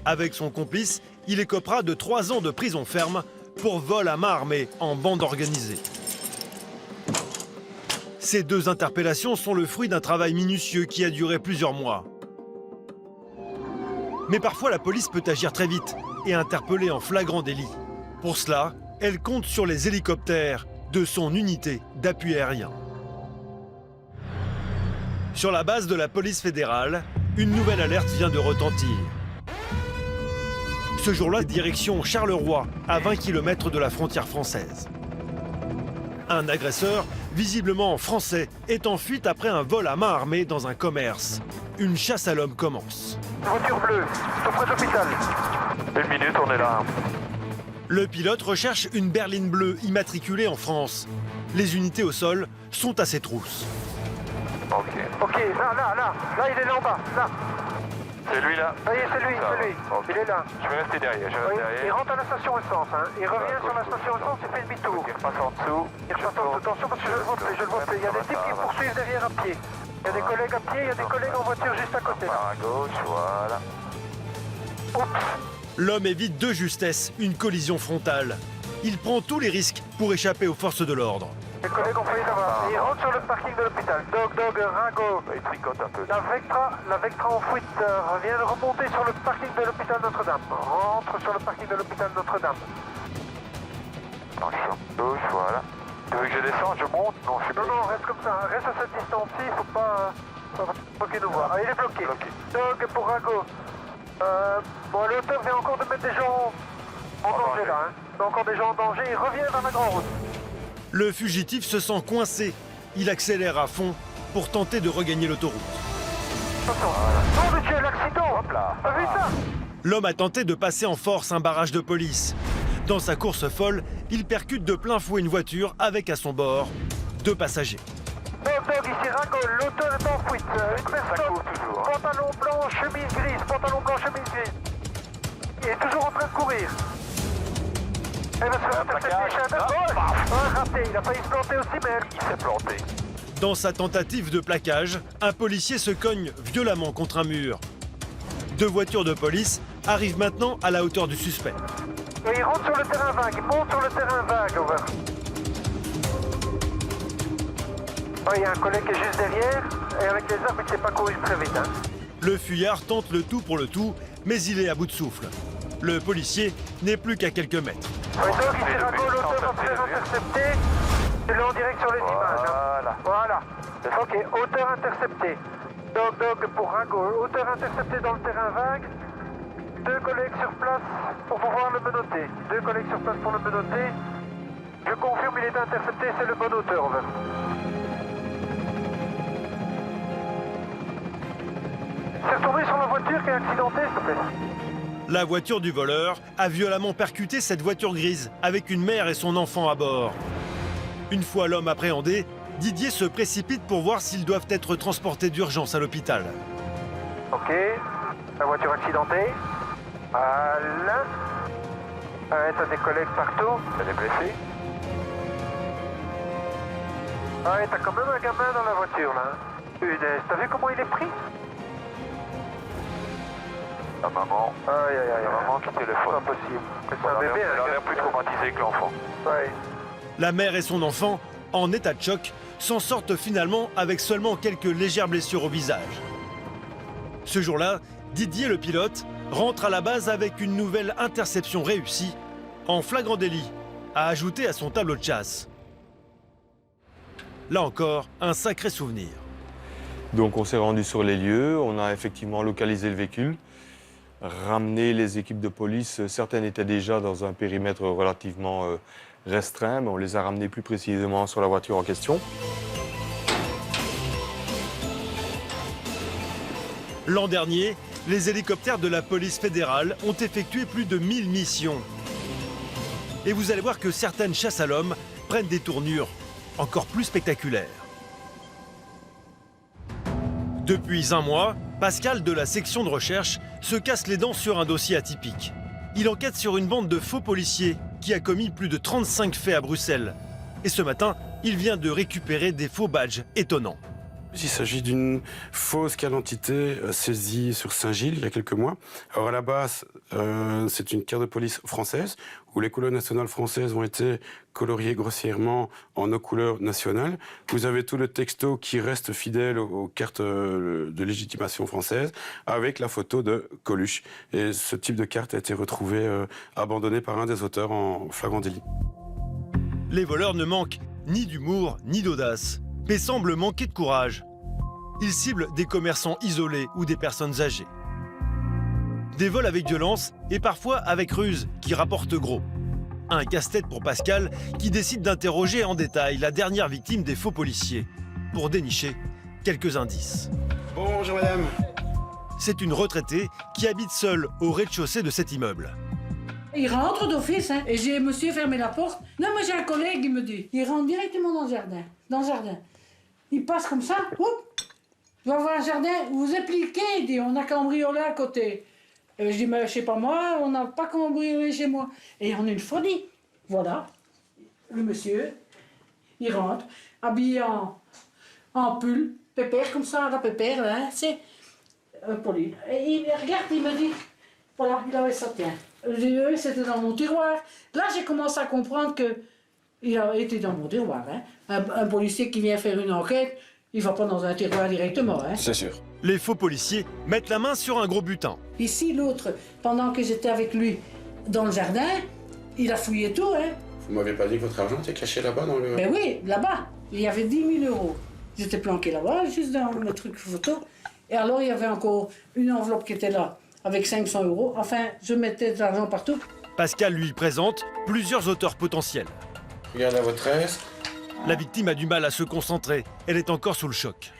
Avec son complice, il écopera de 3 ans de prison ferme pour vol à main armée en bande organisée. Ces 2 interpellations sont le fruit d'un travail minutieux qui a duré plusieurs mois. Mais parfois, la police peut agir très vite et interpeller en flagrant délit. Pour cela, elle compte sur les hélicoptères de son unité d'appui aérien. Sur la base de la police fédérale, une nouvelle alerte vient de retentir. Ce jour-là, direction Charleroi, à 20 km de la frontière française. Un agresseur, visiblement français, est en fuite après un vol à main armée dans un commerce. Une chasse à l'homme commence. Voiture bleue, tout près de l'hôpital. 1 minute, on est là. Le pilote recherche une berline bleue immatriculée en France. Les unités au sol sont à ses trousses. Ok, là, il est là en bas, là. C'est lui là? Ça y est, c'est lui. Il est là. Je vais rester derrière, Il rentre à la station essence, hein. Il revient sur la station essence, il fait demi-tour. Il repasse en dessous. Il repasse en dessous, attention parce que je le vois plus. Il y a des types qui me poursuivent derrière à pied. Il y a des collègues à pied, il y a des collègues en voiture juste à côté. À gauche, voilà. Oups. L'homme évite de justesse une collision frontale. Il prend tous les risques pour échapper aux forces de l'ordre. Les collègues ont failli l'avoir. Il rentre sur le parking de l'hôpital. Dog, Ringo. Il tricote un peu. La Vectra en fuite vient de remonter sur le parking de l'hôpital Notre-Dame. Rentre sur le parking de l'hôpital Notre-Dame. Attention, gauche, voilà. Tu veux que je descende, je monte? Non, je suis Non, reste comme ça. Reste à cette distance-ci, il faut pas bloquer nos voies. Ah, il est bloqué. Dog pour Ringo. Bon, l'auteur vient encore de mettre des gens en danger là. Hein. Il y a encore des gens en danger. Il revient vers la grande route. Le fugitif se sent coincé. Il accélère à fond pour tenter de regagner l'autoroute. Attention. Oh, mais tu as l'accident. Hop là. T'as vu ça? L'homme a tenté de passer en force un barrage de police. Dans sa course folle, il percute de plein fouet une voiture avec à son bord 2 passagers. Dog, ici Ringo. L'auteur est en fuite. Une personne. Pantalon blanc, chemise grise. Il est toujours en train de courir. Raté, il a failli se planter aussi, mais il s'est planté. Dans sa tentative de plaquage, un policier se cogne violemment contre un mur. 2 voitures de police arrivent maintenant à la hauteur du suspect. Et il rentre sur le terrain vague, il monte sur le terrain vague, over. Il y a un collègue qui est juste derrière, et avec les armes, il ne sait pas courir très vite. Le fuyard tente le tout pour le tout, mais il est à bout de souffle. Le policier n'est plus qu'à quelques mètres. Donc il tire à gauche, l'auteur va se faire intercepter. C'est là en direct sur les images. Voilà. Ok, hauteur interceptée. Dog pour un gauche. Hauteur interceptée dans le terrain vague. 2 collègues sur place pour pouvoir le menotter. 2 collègues sur place pour le menotter. Je confirme, il est intercepté, c'est le bon hauteur, over. C'est retombé sur la voiture qui est accidentée, s'il te plaît. La voiture du voleur a violemment percuté cette voiture grise avec une mère et son enfant à bord. Une fois l'homme appréhendé, Didier se précipite pour voir s'ils doivent être transportés d'urgence à l'hôpital. Ok, la voiture accidentée. Voilà. T'as des collègues partout. T'as des blessés. T'as quand même un gamin dans la voiture là. Punaise, t'as vu comment il est pris? La maman. La maman qui téléphone. Pas possible. C'est un bébé, elle a l'air plus traumatisée que l'enfant. Ouais. La mère et son enfant, en état de choc, s'en sortent finalement avec seulement quelques légères blessures au visage. Ce jour-là, Didier le pilote rentre à la base avec une nouvelle interception réussie, en flagrant délit, à ajouter à son tableau de chasse. Là encore, un sacré souvenir. Donc on s'est rendu sur les lieux, on a effectivement localisé le véhicule, ramené les équipes de police. Certaines étaient déjà dans un périmètre relativement restreint, mais on les a ramenées plus précisément sur la voiture en question. L'an dernier, les hélicoptères de la police fédérale ont effectué plus de 1000 missions. Et vous allez voir que certaines chasses à l'homme prennent des tournures encore plus spectaculaires. Depuis un mois, Pascal de la section de recherche se casse les dents sur un dossier atypique. Il enquête sur une bande de faux policiers qui a commis plus de 35 faits à Bruxelles. Et ce matin, il vient de récupérer des faux badges étonnants. Il s'agit d'une fausse carte d'identité saisie sur Saint-Gilles il y a quelques mois. Alors à la base, c'est une carte de police française où les couleurs nationales françaises ont été coloriées grossièrement en nos couleurs nationales. Vous avez tout le texto qui reste fidèle aux cartes de légitimation françaises avec la photo de Coluche. Et ce type de carte a été retrouvé abandonné par un des auteurs en flagrant délit. Les voleurs ne manquent ni d'humour ni d'audace, mais semblent manquer de courage. Ils ciblent des commerçants isolés ou des personnes âgées. Des vols avec violence et parfois avec ruse qui rapportent gros. Un casse-tête pour Pascal qui décide d'interroger en détail la dernière victime des faux policiers pour dénicher quelques indices. Bonjour madame. C'est une retraitée qui habite seule au rez-de-chaussée de cet immeuble. Il rentre d'office, hein, et j'ai monsieur fermé la porte. Non, mais j'ai un collègue, il me dit. Il rentre directement dans le jardin. Il passe comme ça, oup, je vais voir un jardin, vous appliquez, il dit, on a cambriolé à côté. Je dis, mais je sais pas moi, on n'a pas cambriolé chez moi. Et on a une folie. Voilà, le monsieur, il rentre, habillé en pull, pépère comme ça, la pépère, là, c'est poli. Et il regarde, il me dit, voilà, il avait ça, tiens. Je dis, oui, c'était dans mon tiroir. Là, j'ai commencé à comprendre qu'il a été dans mon tiroir. Hein. Un policier qui vient faire une enquête, il ne va pas dans un tiroir directement. Hein. C'est sûr. Les faux policiers mettent la main sur un gros butin. Ici, l'autre, pendant que j'étais avec lui dans le jardin, il a fouillé tout. Hein. Vous m'avez pas dit que votre argent était caché là-bas dans le... Ben oui, là-bas. Il y avait 10 000 €. J'étais planqué là-bas, juste dans le truc photo. Et alors, il y avait encore une enveloppe qui était là, avec 500 €. Enfin, je mettais de l'argent partout. Pascal lui présente plusieurs auteurs potentiels. Regardez à votre aise. La victime a du mal à se concentrer. Elle est encore sous le choc.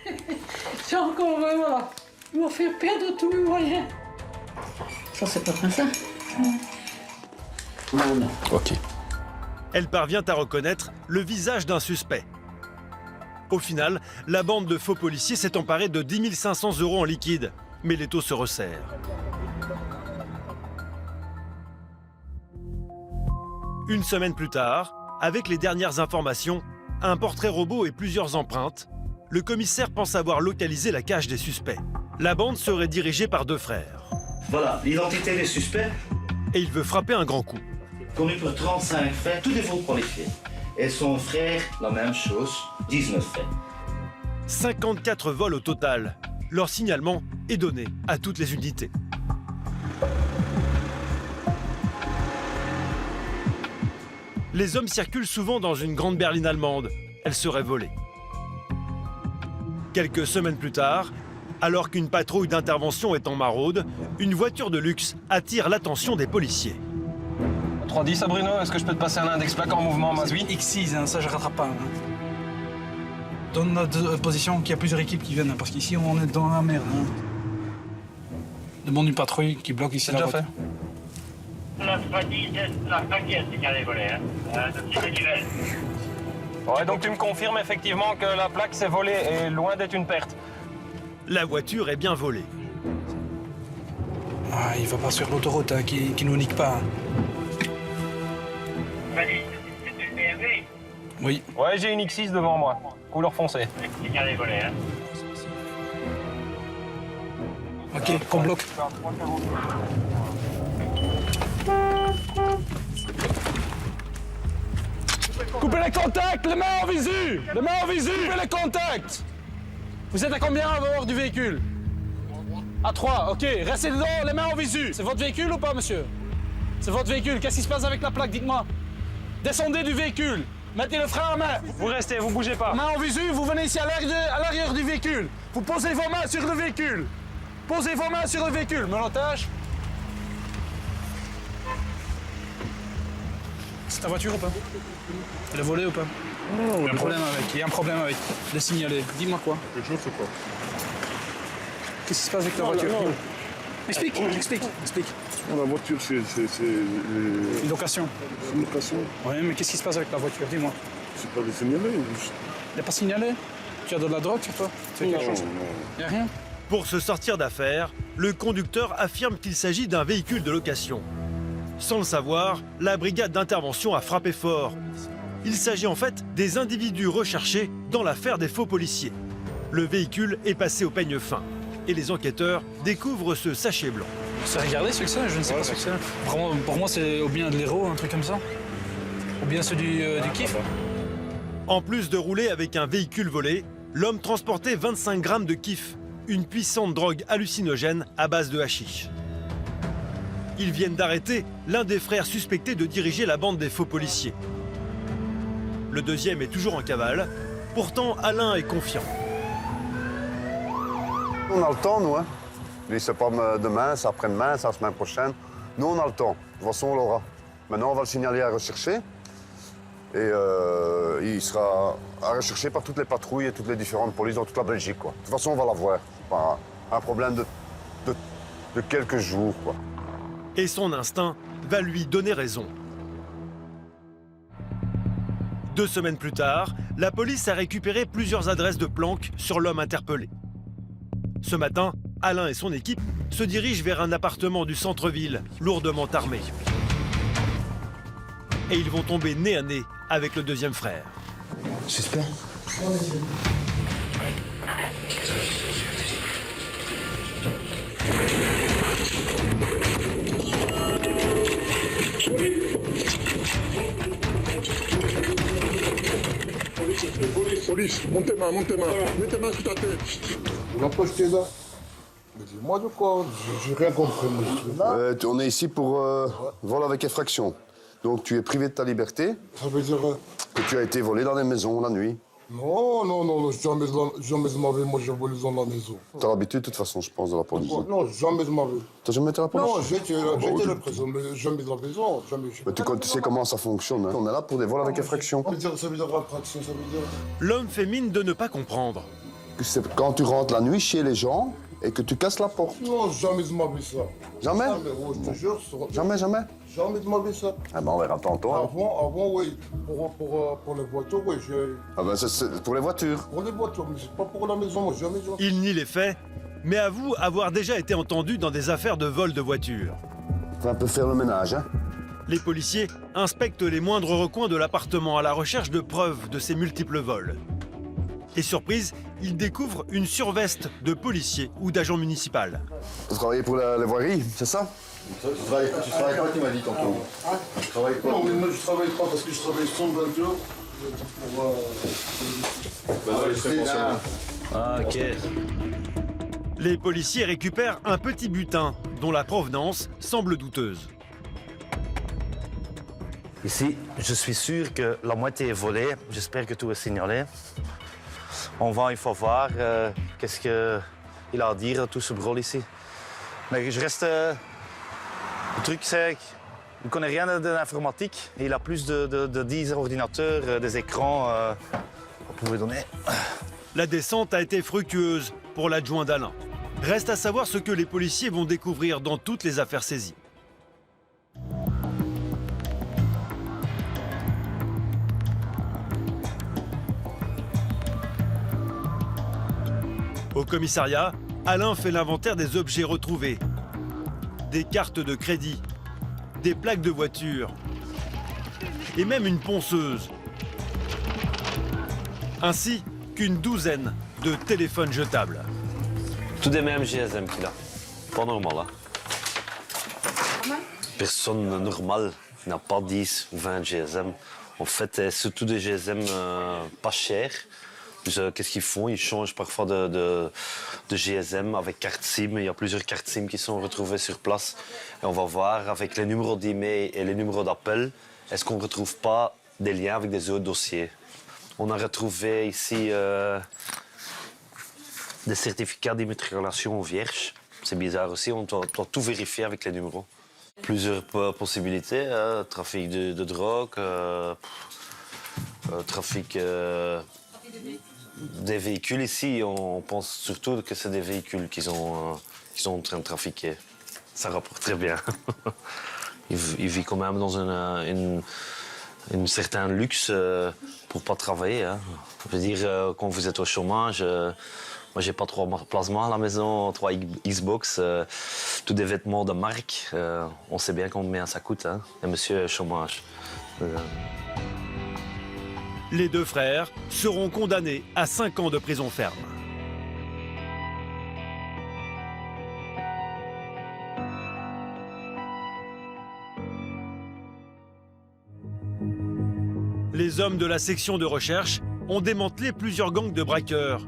C'est encore, voilà. Ils m'ont fait perdre tous mes moyens. Ça, c'est pas comme ça. Non, non. Ok. Elle parvient à reconnaître le visage d'un suspect. Au final, la bande de faux policiers s'est emparée de 10 500 € en liquide. Mais les taux se resserrent. Une semaine plus tard, avec les dernières informations, un portrait robot et plusieurs empreintes, le commissaire pense avoir localisé la cache des suspects. La bande serait dirigée par 2 frères. Voilà, l'identité des suspects. Et il veut frapper un grand coup. Connu pour 35 faits, tous des faux qualifiés. Et son frère, la même chose, 19 faits. 54 vols au total. Leur signalement est donné à toutes les unités. Les hommes circulent souvent dans une grande berline allemande. Elle serait volée. Quelques semaines plus tard, alors qu'une patrouille d'intervention est en maraude, une voiture de luxe attire l'attention des policiers. 310 à Bruno, est-ce que je peux te passer un index plaque en mouvement, Mazoui? X6, hein, ça je rattrape pas. Hein. Dans notre position, qu'il y a plusieurs équipes qui viennent, hein, parce qu'ici on est dans la merde. Hein. Demande une patrouille qui bloque ici la voiture. La plaque est signalée volée, hein. Ouais, donc tu me confirmes effectivement que la plaque s'est volée et loin d'être une perte. La voiture est bien volée. Ah, il va pas sur l'autoroute, hein, qui nous nique pas. Hein. C'est une BMW? Oui. Ouais, j'ai une X6 devant moi, couleur foncée. Signalée volée, hein. Ok, qu'on bloque. Coupez les contacts, les mains en visu! Les mains en visu! Coupez les contacts! Vous êtes à combien à bord du véhicule? À 3, ok. Restez dedans, les mains en visu. C'est votre véhicule ou pas, monsieur? C'est votre véhicule. Qu'est-ce qui se passe avec la plaque? Dites-moi. Descendez du véhicule. Mettez le frein à main. Vous restez, vous bougez pas. Main en visu, vous venez ici à l'arrière du véhicule. Vous posez vos mains sur le véhicule. Posez vos mains sur le véhicule. Menottage. C'est ta voiture ou pas? Elle est volée ou pas? Il y a un problème avec. Il y a un problème avec. Le signaler. Dis-moi quoi? Quelque chose ou quoi? Qu'est-ce qui se passe avec ta voiture? Explique. Non, la voiture, c'est une location. C'est une location. Oui, mais qu'est-ce qui se passe avec la voiture? Dis-moi. C'est pas des signalés. Il n'est pas signalé? Tu as de la drogue sur toi? Tu fais quelque chose? Il n'y a rien? Pour se sortir d'affaire, le conducteur affirme qu'il s'agit d'un véhicule de location. Sans le savoir, la brigade d'intervention a frappé fort. Il s'agit en fait des individus recherchés dans l'affaire des faux policiers. Le véhicule est passé au peigne fin et les enquêteurs découvrent ce sachet blanc. C'est regardé ce que c'est? Je ne sais pas ce que c'est. Pour moi, c'est ou bien de l'héros, un truc comme ça. Ou bien c'est du kiff. En plus de rouler avec un véhicule volé, l'homme transportait 25 grammes de kiff, une puissante drogue hallucinogène à base de hashish. Ils viennent d'arrêter l'un des frères suspectés de diriger la bande des faux policiers. Le deuxième est toujours en cavale. Pourtant, Alain est confiant. On a le temps, nous. Hein. Lui, c'est pas demain, c'est après-demain, c'est la semaine prochaine. Nous, on a le temps. De toute façon, on l'aura. Maintenant, on va le signaler à rechercher. Et il sera à rechercher par toutes les patrouilles et toutes les différentes polices dans toute la Belgique, quoi. De toute façon, on va l'avoir. Pas un problème de quelques jours, quoi. Et son instinct va lui donner raison. 2 semaines plus tard, la police a récupéré plusieurs adresses de planques sur l'homme interpellé. Ce matin, Alain et son équipe se dirigent vers un appartement du centre-ville, lourdement armé. Et ils vont tomber nez à nez avec le deuxième frère. Suspect. Police, montez main, mettez main sur ta tête. L'approche tes là. Mais dis-moi de quoi? J'ai rien compris. On est ici pour vol avec effraction. Donc tu es privé de ta liberté. Ça veut dire que tu as été volé dans les maisons la nuit. Non, jamais de ma vie, moi j'ai volé dans la maison. T'as l'habitude de toute façon, je pense, de la police. Non, jamais de ma vie. T'as jamais été à la police? Non, j'étais le président, mais jamais de la maison. Jamais. Mais tu sais comment ça fonctionne, hein. On est là pour des vols avec effraction. Ça veut dire infraction, ça veut dire... L'homme fait mine de ne pas comprendre. C'est quand tu rentres la nuit chez les gens et que tu casses la porte. Non, jamais de ma vie ça. Jamais? Je te jure. Jamais? Jamais de ma vie ça. Ah ben on verra tantôt. Avant, oui. Pour les voitures, oui. Ah ben c'est pour les voitures. Pour les voitures, mais c'est pas pour la maison, moi jamais. Il nie les faits, mais avoue avoir déjà été entendu dans des affaires de vol de voitures. Faut un peu faire le ménage, hein. Les policiers inspectent les moindres recoins de l'appartement à la recherche de preuves de ces multiples vols. Et surprise, ils découvrent une surveste de policier ou d'agent municipal. Vous travaillez pour la voirie, c'est ça? Tu travailles pas, tu m'as dit tantôt. Tu travailles pas? Non, mais moi je travaille pas parce que je travaille 120 heures. Ah, ok. Les policiers récupèrent un petit butin dont la provenance semble douteuse. Ici, je suis sûr que la moitié est volée. J'espère que tout est signalé. On va, il faut voir qu'est-ce qu'il a à dire, tout ce brol ici. Mais je reste... le truc, c'est qu'il ne connaît rien de l'informatique. Il a plus de 10 ordinateurs, des écrans. Vous pouvez donner. La descente a été fructueuse pour l'adjoint d'Alain. Reste à savoir ce que les policiers vont découvrir dans toutes les affaires saisies. Au commissariat, Alain fait l'inventaire des objets retrouvés. Des cartes de crédit, des plaques de voiture et même une ponceuse. Ainsi qu'une douzaine de téléphones jetables. Tout des mêmes GSM qu'il a. Pas normal, hein? Personne normal n'a pas 10 ou 20 GSM. En fait, c'est tous des GSM pas chers. Qu'est-ce qu'ils font? Ils changent parfois de GSM avec carte SIM. Il y a plusieurs cartes SIM qui sont retrouvées sur place. Et on va voir avec les numéros d'email et les numéros d'appel, est-ce qu'on ne retrouve pas des liens avec des autres dossiers? On a retrouvé ici des certificats d'immatriculation vierges. C'est bizarre aussi, on doit tout vérifier avec les numéros. Plusieurs possibilités, trafic de drogue, trafic des véhicules ici. On pense surtout que c'est des véhicules qu'ils sont en train de trafiquer. Ça rapporte très bien. Il vit quand même dans une certain luxe pour pas travailler. Hein. Je veux dire, quand vous êtes au chômage, moi j'ai pas 3 placements à la maison, 3 Xbox, tous des vêtements de marque. On sait bien combien ça coûte, hein. Et monsieur est au chômage. Les deux frères seront condamnés à 5 ans de prison ferme. Les hommes de la section de recherche ont démantelé plusieurs gangs de braqueurs.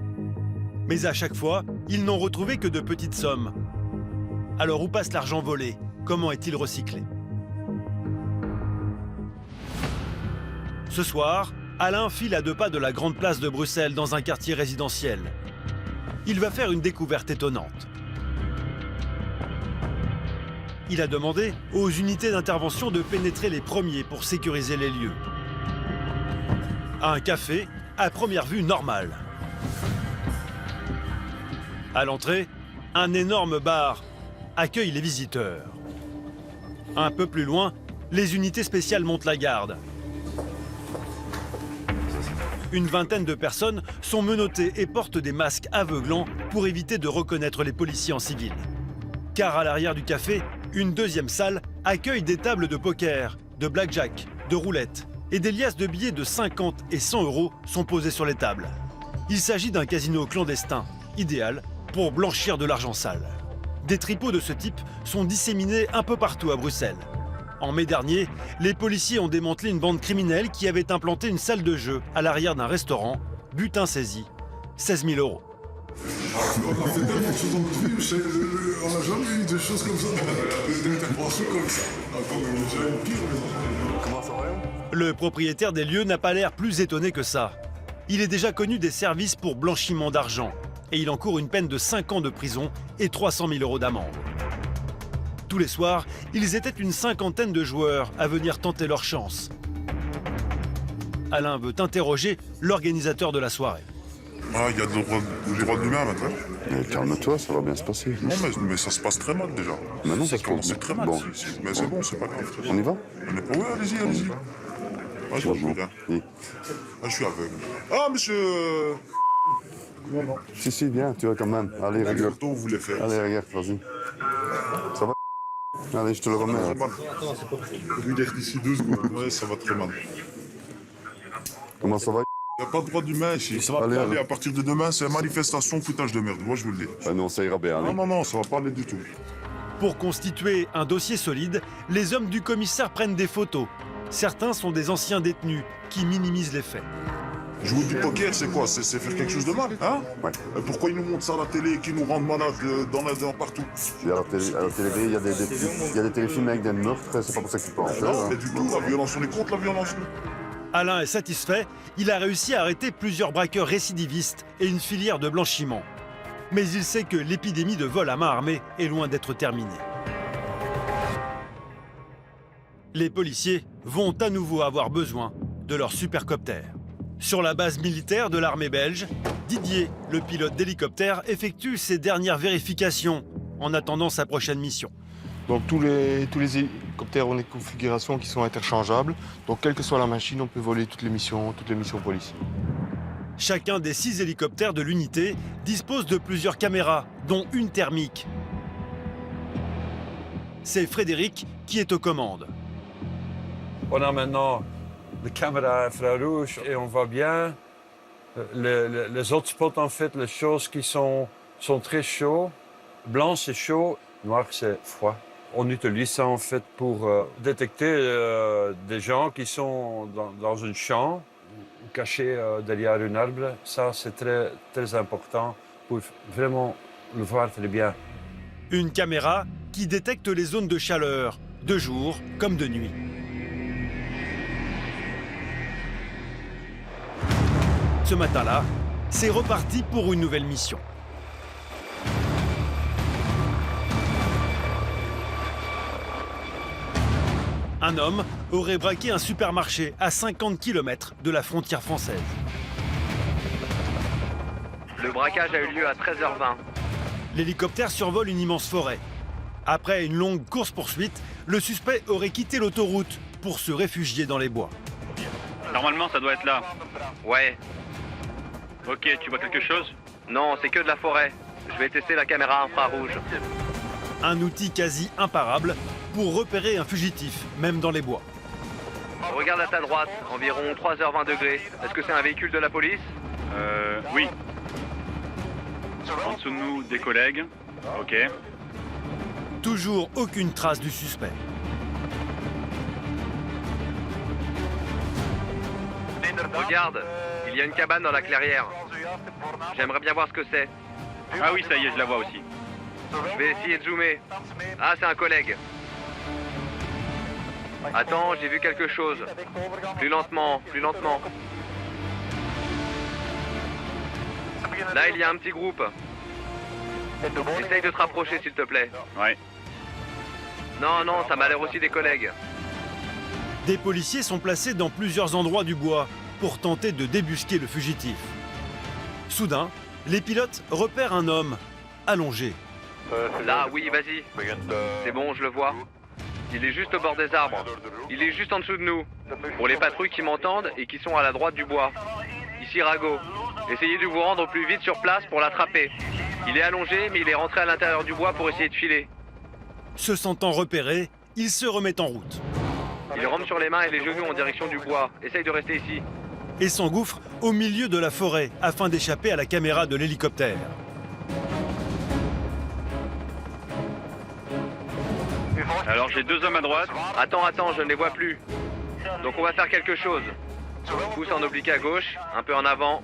Mais à chaque fois, ils n'ont retrouvé que de petites sommes. Alors où passe l'argent volé? Comment est-il recyclé? Ce soir, Alain file à 2 pas de la grande place de Bruxelles dans un quartier résidentiel. Il va faire une découverte étonnante. Il a demandé aux unités d'intervention de pénétrer les premiers pour sécuriser les lieux. Un café, à première vue, normal. À l'entrée, un énorme bar accueille les visiteurs. Un peu plus loin, les unités spéciales montent la garde. Une vingtaine de personnes sont menottées et portent des masques aveuglants pour éviter de reconnaître les policiers en civil. Car à l'arrière du café, une deuxième salle accueille des tables de poker, de blackjack, de roulette et des liasses de billets de 50 et 100 euros sont posées sur les tables. Il s'agit d'un casino clandestin, idéal pour blanchir de l'argent sale. Des tripots de ce type sont disséminés un peu partout à Bruxelles. En mai dernier, les policiers ont démantelé une bande criminelle qui avait implanté une salle de jeu à l'arrière d'un restaurant. Butin saisi, 16 000 euros. On a fait tellement de choses dans notre vie, on n'a jamais eu de choses comme ça, d'intervention comme ça. Comment ça va? Le propriétaire des lieux n'a pas l'air plus étonné que ça. Il est déjà connu des services pour blanchiment d'argent et il encourt une peine de 5 ans de prison et 300 000 euros d'amende. Tous les soirs, ils étaient une cinquantaine de joueurs à venir tenter leur chance. Alain veut interroger l'organisateur de la soirée. Ah, il y a le droit de l'humain maintenant. Mais calme-toi, ça va bien se passer. Non, mais ça se passe très mal déjà. Mais non, ça se commence passe très mal. Bon. Mais c'est bon, c'est pas grave. On y va? Ouais, allez-y. Ah, je vois rien. Oui. Ah, je suis aveugle. Ah, monsieur... Si, viens, tu vois quand même. Allez, regarde. Vous voulez faire. Allez, regarde, vas-y. Ça va? Allez, je te le remets. Regarde ici 2 secondes. Ouais, ça va très mal. Comment ça va? Il n'y a pas de droit d'humain ici. Allez, à partir de demain, c'est manifestation foutage de merde. Moi, je vous le dis. Non, ça ira bien. Non, non, non, ça va pas aller du tout. Pour constituer un dossier solide, les hommes du commissaire prennent des photos. Certains sont des anciens détenus qui minimisent les faits. Jouer du poker, c'est quoi? C'est faire quelque chose de mal, hein? Ouais. Pourquoi ils nous montrent ça à la télé et qu'ils nous rendent malades partout? À la télé, il y a des téléfilms avec des meurtres, c'est pas pour ça que tu penses. Non, mais du tout, la violence, on est contre la violence, nous. Alain est satisfait, il a réussi à arrêter plusieurs braqueurs récidivistes et une filière de blanchiment. Mais il sait que l'épidémie de vol à main armée est loin d'être terminée. Les policiers vont à nouveau avoir besoin de leur supercoptère. Sur la base militaire de l'armée belge, Didier, le pilote d'hélicoptère, effectue ses dernières vérifications en attendant sa prochaine mission. Donc tous les hélicoptères ont des configurations qui sont interchangeables. Donc quelle que soit la machine, on peut voler toutes les missions policières. Chacun des 6 hélicoptères de l'unité dispose de plusieurs caméras, dont une thermique. C'est Frédéric qui est aux commandes. On a maintenant la caméra infrarouge et on voit bien les hotspots, en fait, les choses qui sont très chaudes. Blanc, c'est chaud, noir, c'est froid. On utilise ça, en fait, pour détecter des gens qui sont dans un champ, cachés derrière un arbre. Ça, c'est très, très important pour vraiment le voir très bien. Une caméra qui détecte les zones de chaleur, de jour comme de nuit. Ce matin-là, c'est reparti pour une nouvelle mission. Un homme aurait braqué un supermarché à 50 km de la frontière française. Le braquage a eu lieu à 13h20. L'hélicoptère survole une immense forêt. Après une longue course-poursuite, le suspect aurait quitté l'autoroute pour se réfugier dans les bois. Normalement, ça doit être là. Ouais. Ok, tu vois quelque chose? Non, c'est que de la forêt. Je vais tester la caméra infrarouge. Un outil quasi imparable pour repérer un fugitif, même dans les bois. Regarde à ta droite, environ 3h20 degrés. Est-ce que c'est un véhicule de la police? Oui. En dessous de nous, des collègues. Ok. Toujours aucune trace du suspect. Regarde, il y a une cabane dans la clairière. J'aimerais bien voir ce que c'est. Ah oui, ça y est, je la vois aussi. Je vais essayer de zoomer. Ah, c'est un collègue. Attends, j'ai vu quelque chose. Plus lentement, plus lentement. Là, il y a un petit groupe. Essaye de te rapprocher, s'il te plaît. Ouais. Non, non, ça m'a l'air aussi des collègues. Des policiers sont placés dans plusieurs endroits du bois pour tenter de débusquer le fugitif. Soudain, les pilotes repèrent un homme allongé. Là, oui, vas-y. C'est bon, je le vois. Il est juste au bord des arbres. Il est juste en dessous de nous. Pour les patrouilles qui m'entendent et qui sont à la droite du bois. Ici, Rago. Essayez de vous rendre au plus vite sur place pour l'attraper. Il est allongé, mais il est rentré à l'intérieur du bois pour essayer de filer. Se sentant repéré, il se remet en route. Il rentre sur les mains et les genoux en direction du bois. Essaye de rester ici. Et s'engouffre au milieu de la forêt afin d'échapper à la caméra de l'hélicoptère. Alors j'ai 2 hommes à droite. Attends, je ne les vois plus. Donc on va faire quelque chose. Pousse en oblique à gauche, un peu en avant.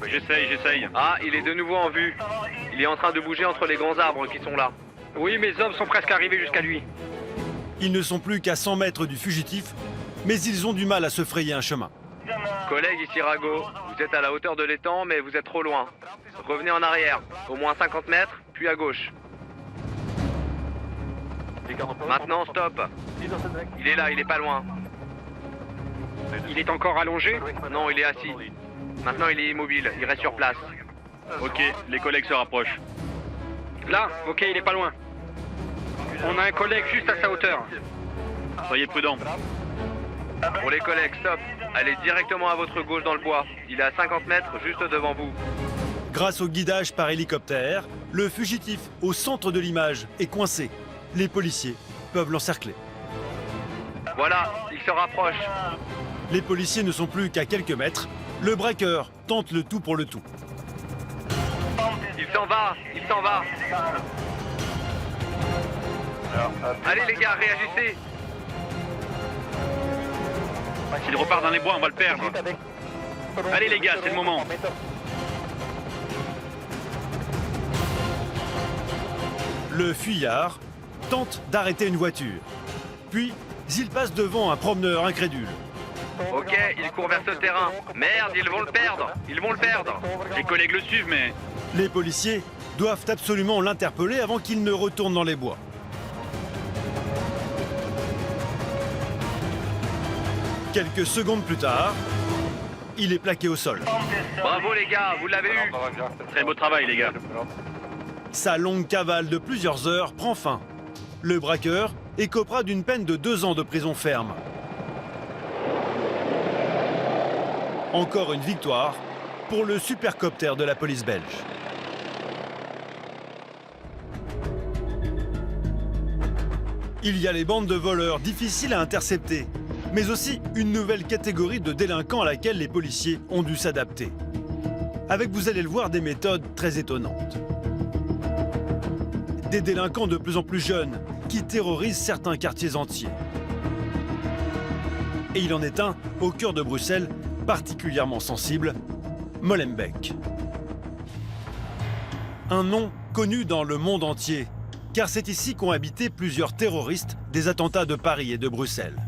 J'essaye. Ah, il est de nouveau en vue. Il est en train de bouger entre les grands arbres qui sont là. Oui, mes hommes sont presque arrivés jusqu'à lui. Ils ne sont plus qu'à 100 mètres du fugitif, mais ils ont du mal à se frayer un chemin. Collègue, ici Rago. Vous êtes à la hauteur de l'étang, mais vous êtes trop loin. Revenez en arrière, au moins 50 mètres, puis à gauche. Maintenant, stop. Il est là, il est pas loin. Il est encore allongé? Non, il est assis. Maintenant, il est immobile, il reste sur place. Ok, les collègues se rapprochent. Là, ok, il est pas loin. On a un collègue juste à sa hauteur. Soyez prudents. Pour les collègues, stop. Allez directement à votre gauche dans le bois. Il est à 50 mètres, juste devant vous. Grâce au guidage par hélicoptère, le fugitif au centre de l'image est coincé. Les policiers peuvent l'encercler. Voilà, il se rapproche. Les policiers ne sont plus qu'à quelques mètres. Le braqueur tente le tout pour le tout. Il s'en va, il s'en va. Allez les gars, réagissez. S'il repart dans les bois, on va le perdre. Allez les gars, c'est le moment. Le fuyard tente d'arrêter une voiture. Puis, il passe devant un promeneur incrédule. Ok, il court vers ce terrain. Merde, ils vont le perdre. Ils vont le perdre. Les collègues le suivent, mais... Les policiers doivent absolument l'interpeller avant qu'il ne retourne dans les bois. Quelques secondes plus tard, il est plaqué au sol. Bravo les gars, vous l'avez eu. Très beau travail les gars. Sa longue cavale de plusieurs heures prend fin. Le braqueur écopera d'une peine de 2 ans de prison ferme. Encore une victoire pour le supercoptère de la police belge. Il y a les bandes de voleurs difficiles à intercepter, mais aussi une nouvelle catégorie de délinquants à laquelle les policiers ont dû s'adapter. Avec, vous allez le voir, des méthodes très étonnantes. Des délinquants de plus en plus jeunes qui terrorisent certains quartiers entiers. Et il en est un au cœur de Bruxelles, particulièrement sensible, Molenbeek. Un nom connu dans le monde entier, car c'est ici qu'ont habité plusieurs terroristes des attentats de Paris et de Bruxelles.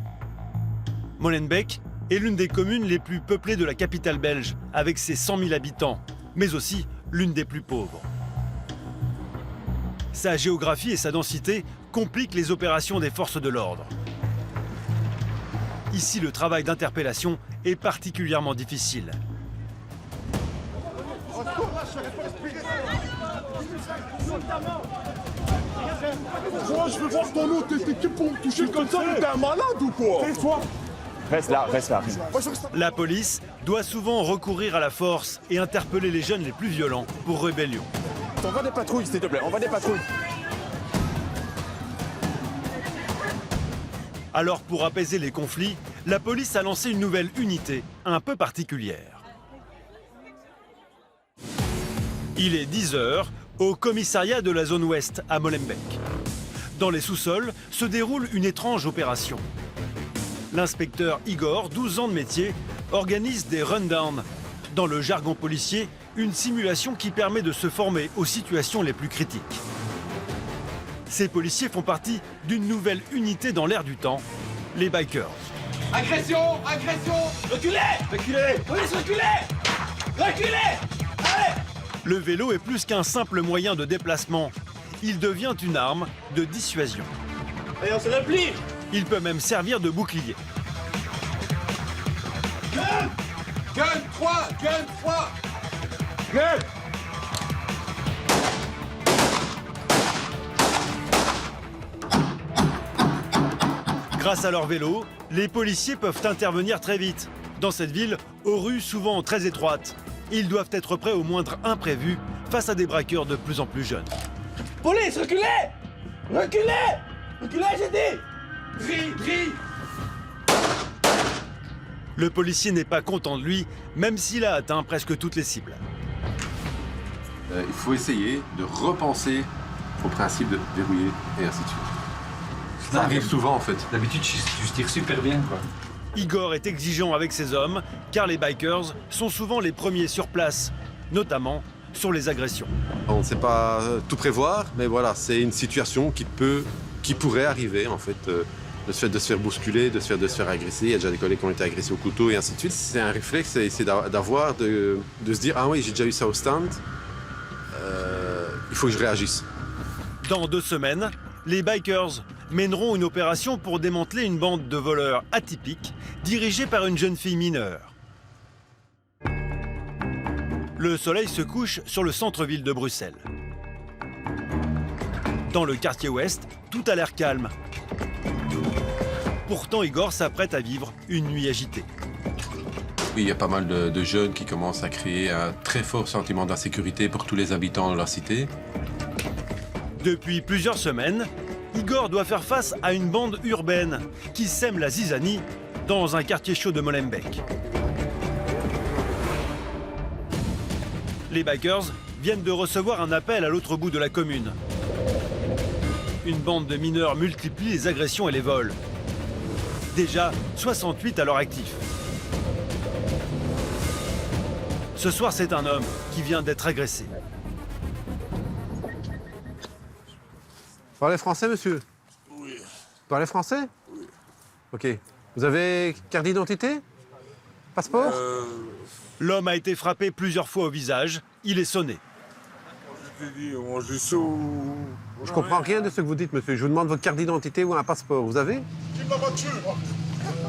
Molenbeek est l'une des communes les plus peuplées de la capitale belge, avec ses 100 000 habitants, mais aussi l'une des plus pauvres. Sa géographie et sa densité compliquent les opérations des forces de l'ordre. Ici, le travail d'interpellation est particulièrement difficile. Je veux voir ton nom, t'es pour me toucher comme ça, t'es un malade ou quoi? Tais-toi. Reste là, reste là. La police doit souvent recourir à la force et interpeller les jeunes les plus violents pour rébellion. On va des patrouilles, s'il te plaît, on va des patrouilles. Alors, pour apaiser les conflits, la police a lancé une nouvelle unité, un peu particulière. Il est 10 h au commissariat de la zone ouest à Molenbeek. Dans les sous-sols se déroule une étrange opération. L'inspecteur Igor, 12 ans de métier, organise des rundowns. Dans le jargon policier, une simulation qui permet de se former aux situations les plus critiques. Ces policiers font partie d'une nouvelle unité dans l'air du temps, les bikers. Agression! Agression! Reculez! Reculez! Police, reculez! Reculez! Allez! Le vélo est plus qu'un simple moyen de déplacement. Il devient une arme de dissuasion. Et on se replie! Il peut même servir de bouclier. Gun! Gun 3! Gun 3! Gun! Grâce à leur vélo, les policiers peuvent intervenir très vite. Dans cette ville, aux rues souvent très étroites, ils doivent être prêts au moindre imprévu face à des braqueurs de plus en plus jeunes. Police, reculez! Reculez! Reculez, j'ai dit! Dri! Le policier n'est pas content de lui, même s'il a atteint presque toutes les cibles. Il faut essayer de repenser au principe de verrouiller et ainsi de suite. Ça arrive souvent en fait. D'habitude, tu tires super bien, quoi. Igor est exigeant avec ses hommes, car les bikers sont souvent les premiers sur place, notamment sur les agressions. On ne sait pas tout prévoir, mais voilà, c'est une situation qui pourrait arriver en fait. De se faire bousculer, de se faire agresser. Il y a déjà des collègues qui ont été agressés au couteau et ainsi de suite. C'est un réflexe, c'est de se dire « Ah oui, j'ai déjà eu ça au stand, il faut que je réagisse ». Dans 2 semaines, les bikers mèneront une opération pour démanteler une bande de voleurs atypiques dirigée par une jeune fille mineure. Le soleil se couche sur le centre-ville de Bruxelles. Dans le quartier ouest, tout a l'air calme. Pourtant, Igor s'apprête à vivre une nuit agitée. Oui, il y a pas mal de jeunes qui commencent à créer un très fort sentiment d'insécurité pour tous les habitants de leur cité. Depuis plusieurs semaines, Igor doit faire face à une bande urbaine qui sème la zizanie dans un quartier chaud de Molenbeek. Les bikers viennent de recevoir un appel à l'autre bout de la commune. Une bande de mineurs multiplie les agressions et les vols. Déjà 68 à leur actif. Ce soir, c'est un homme qui vient d'être agressé. Vous parlez français, monsieur? Oui. Vous parlez français? Oui. Ok. Vous avez carte d'identité? Passeport? L'homme a été frappé plusieurs fois au visage. Il est sonné. Je comprends rien de ce que vous dites, monsieur. Je vous demande votre carte d'identité ou un passeport. Vous avez? Qui m'a battu?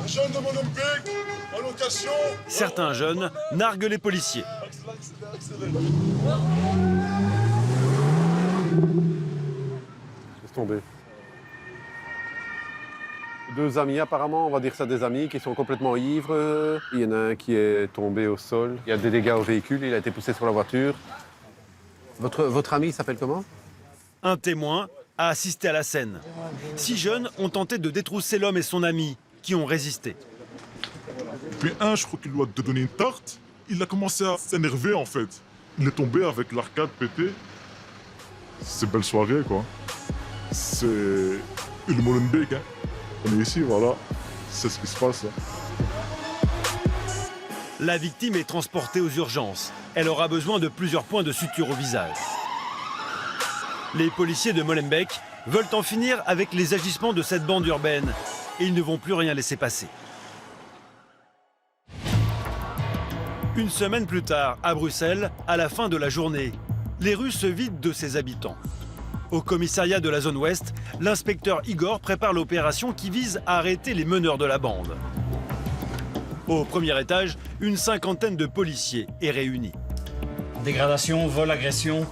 Jeune de Molenbeek, en location. Certains jeunes narguent les policiers. Laisse tomber. Deux amis, apparemment, on va dire ça des amis, qui sont complètement ivres. Il y en a un qui est tombé au sol. Il y a des dégâts au véhicule, il a été poussé sur la voiture. Votre ami s'appelle comment? Un témoin a assisté à la scène. 6 jeunes ont tenté de détrousser l'homme et son ami, qui ont résisté. Puis un, je crois qu'il lui a donné une tarte. Il a commencé à s'énerver, en fait. Il est tombé avec l'arcade pété. C'est belle soirée, quoi. C'est le Molenbeek, hein. On est ici, voilà. C'est ce qui se passe. La victime est transportée aux urgences. Elle aura besoin de plusieurs points de suture au visage. Les policiers de Molenbeek veulent en finir avec les agissements de cette bande urbaine. Et ils ne vont plus rien laisser passer. Une semaine plus tard, à Bruxelles, à la fin de la journée, les rues se vident de ses habitants. Au commissariat de la zone ouest, l'inspecteur Igor prépare l'opération qui vise à arrêter les meneurs de la bande. Au premier étage, une cinquantaine de policiers est réunie. Dégradation, vol, agression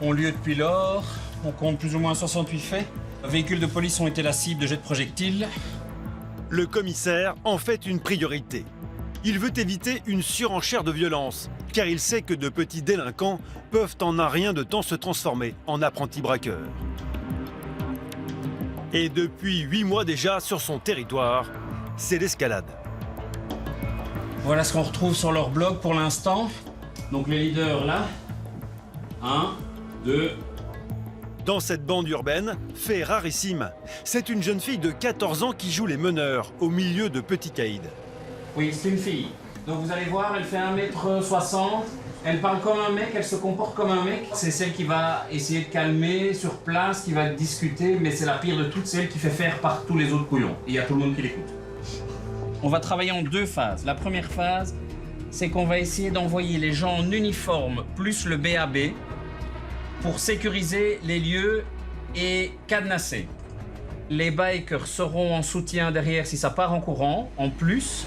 ont lieu depuis lors. On compte plus ou moins 68 faits. Véhicules de police ont été la cible de jets de projectiles. Le commissaire en fait une priorité. Il veut éviter une surenchère de violence, car il sait que de petits délinquants peuvent en un rien de temps se transformer en apprentis braqueurs. Et depuis 8 mois déjà sur son territoire, c'est l'escalade. Voilà ce qu'on retrouve sur leur blog pour l'instant. Donc les leaders là. 1, 2. Dans cette bande urbaine, fait rarissime, c'est une jeune fille de 14 ans qui joue les meneurs au milieu de petits caïds. Oui, c'est une fille. Donc vous allez voir, elle fait 1m60. Elle parle comme un mec, elle se comporte comme un mec. C'est celle qui va essayer de calmer sur place, qui va discuter, mais c'est la pire de toutes, celle qui fait faire par tous les autres couillons. Et il y a tout le monde qui l'écoute. On va travailler en 2 phases. La première phase, c'est qu'on va essayer d'envoyer les gens en uniforme plus le BAB pour sécuriser les lieux et cadenasser. Les bikers seront en soutien derrière si ça part en courant. En plus,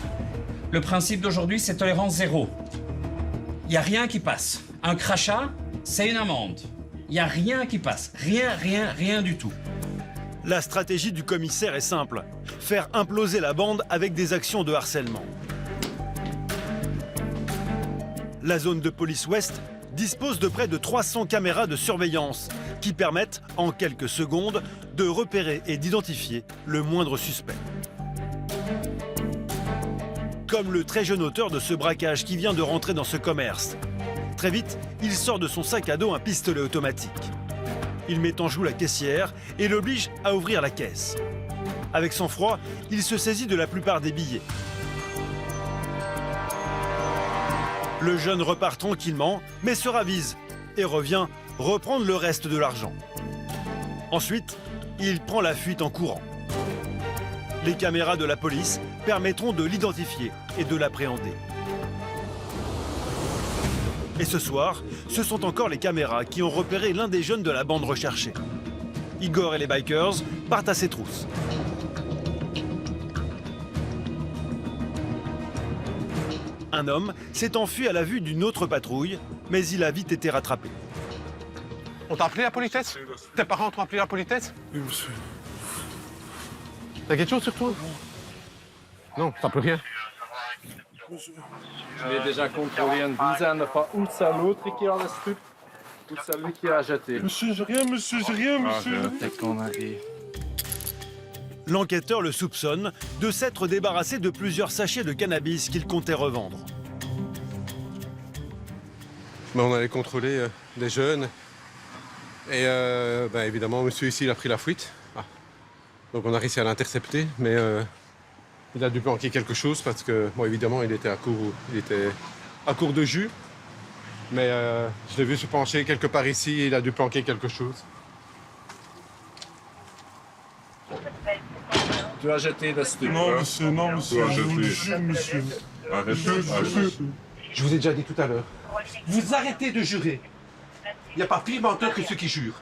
le principe d'aujourd'hui, c'est tolérance 0. Il n'y a rien qui passe. Un crachat, c'est une amende. Il n'y a rien qui passe. Rien du tout. La stratégie du commissaire est simple. Faire imploser la bande avec des actions de harcèlement. La zone de police ouest dispose de près de 300 caméras de surveillance qui permettent, en quelques secondes, de repérer et d'identifier le moindre suspect. Comme le très jeune auteur de ce braquage qui vient de rentrer dans ce commerce. Très vite, il sort de son sac à dos un pistolet automatique. Il met en joue la caissière et l'oblige à ouvrir la caisse. Avec sang-froid, il se saisit de la plupart des billets. Le jeune repart tranquillement, mais se ravise et revient reprendre le reste de l'argent. Ensuite, il prend la fuite en courant. Les caméras de la police permettront de l'identifier et de l'appréhender. Et ce soir, ce sont encore les caméras qui ont repéré l'un des jeunes de la bande recherchée. Igor et les bikers partent à ses trousses. Un homme s'est enfui à la vue d'une autre patrouille, mais il a vite été rattrapé. On t'a appelé la politesse? Tes parents t'ont appelé la politesse? Oui, monsieur. T'as quelque chose sur toi? Non, t'as plus rien. Je l'ai déjà contrôlé une dizaine de fois. Ou c'est l'autre qui a le stup, ou c'est lui qui a jeté. Monsieur, j'ai rien, monsieur. Peut-être qu'on arrive. L'enquêteur le soupçonne de s'être débarrassé de plusieurs sachets de cannabis qu'il comptait revendre. On allait contrôler des jeunes. Et évidemment, monsieur ici, il a pris la fuite. Donc on a réussi à l'intercepter, mais il a dû planquer quelque chose parce que, bon, évidemment, il était à court de jus. Mais je l'ai vu se pencher quelque part ici et il a dû planquer quelque chose. Tu as jeté le stup. Non, monsieur, je vous le jure, monsieur. Arrêtez. Je vous ai déjà dit tout à l'heure. Vous arrêtez de jurer. Il n'y a pas pire menteur que ceux qui jurent.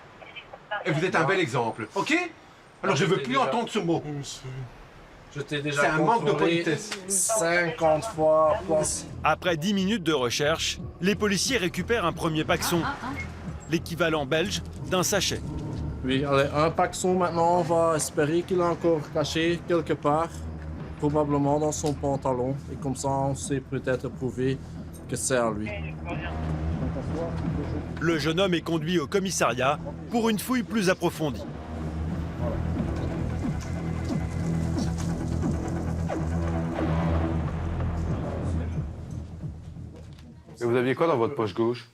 Et vous êtes un bel exemple, ok? Alors je ne veux plus entendre ce mot. Je t'ai déjà C'est un manque de contrôlé politesse. 50 fois plus. Après 10 minutes de recherche, les policiers récupèrent un premier paxon, l'équivalent belge d'un sachet. Oui, allez, un paxon maintenant, on va espérer qu'il est encore caché quelque part, probablement dans son pantalon. Et comme ça, on sait peut-être prouver que c'est à lui. Le jeune homme est conduit au commissariat pour une fouille plus approfondie. Et vous aviez quoi dans votre poche gauche?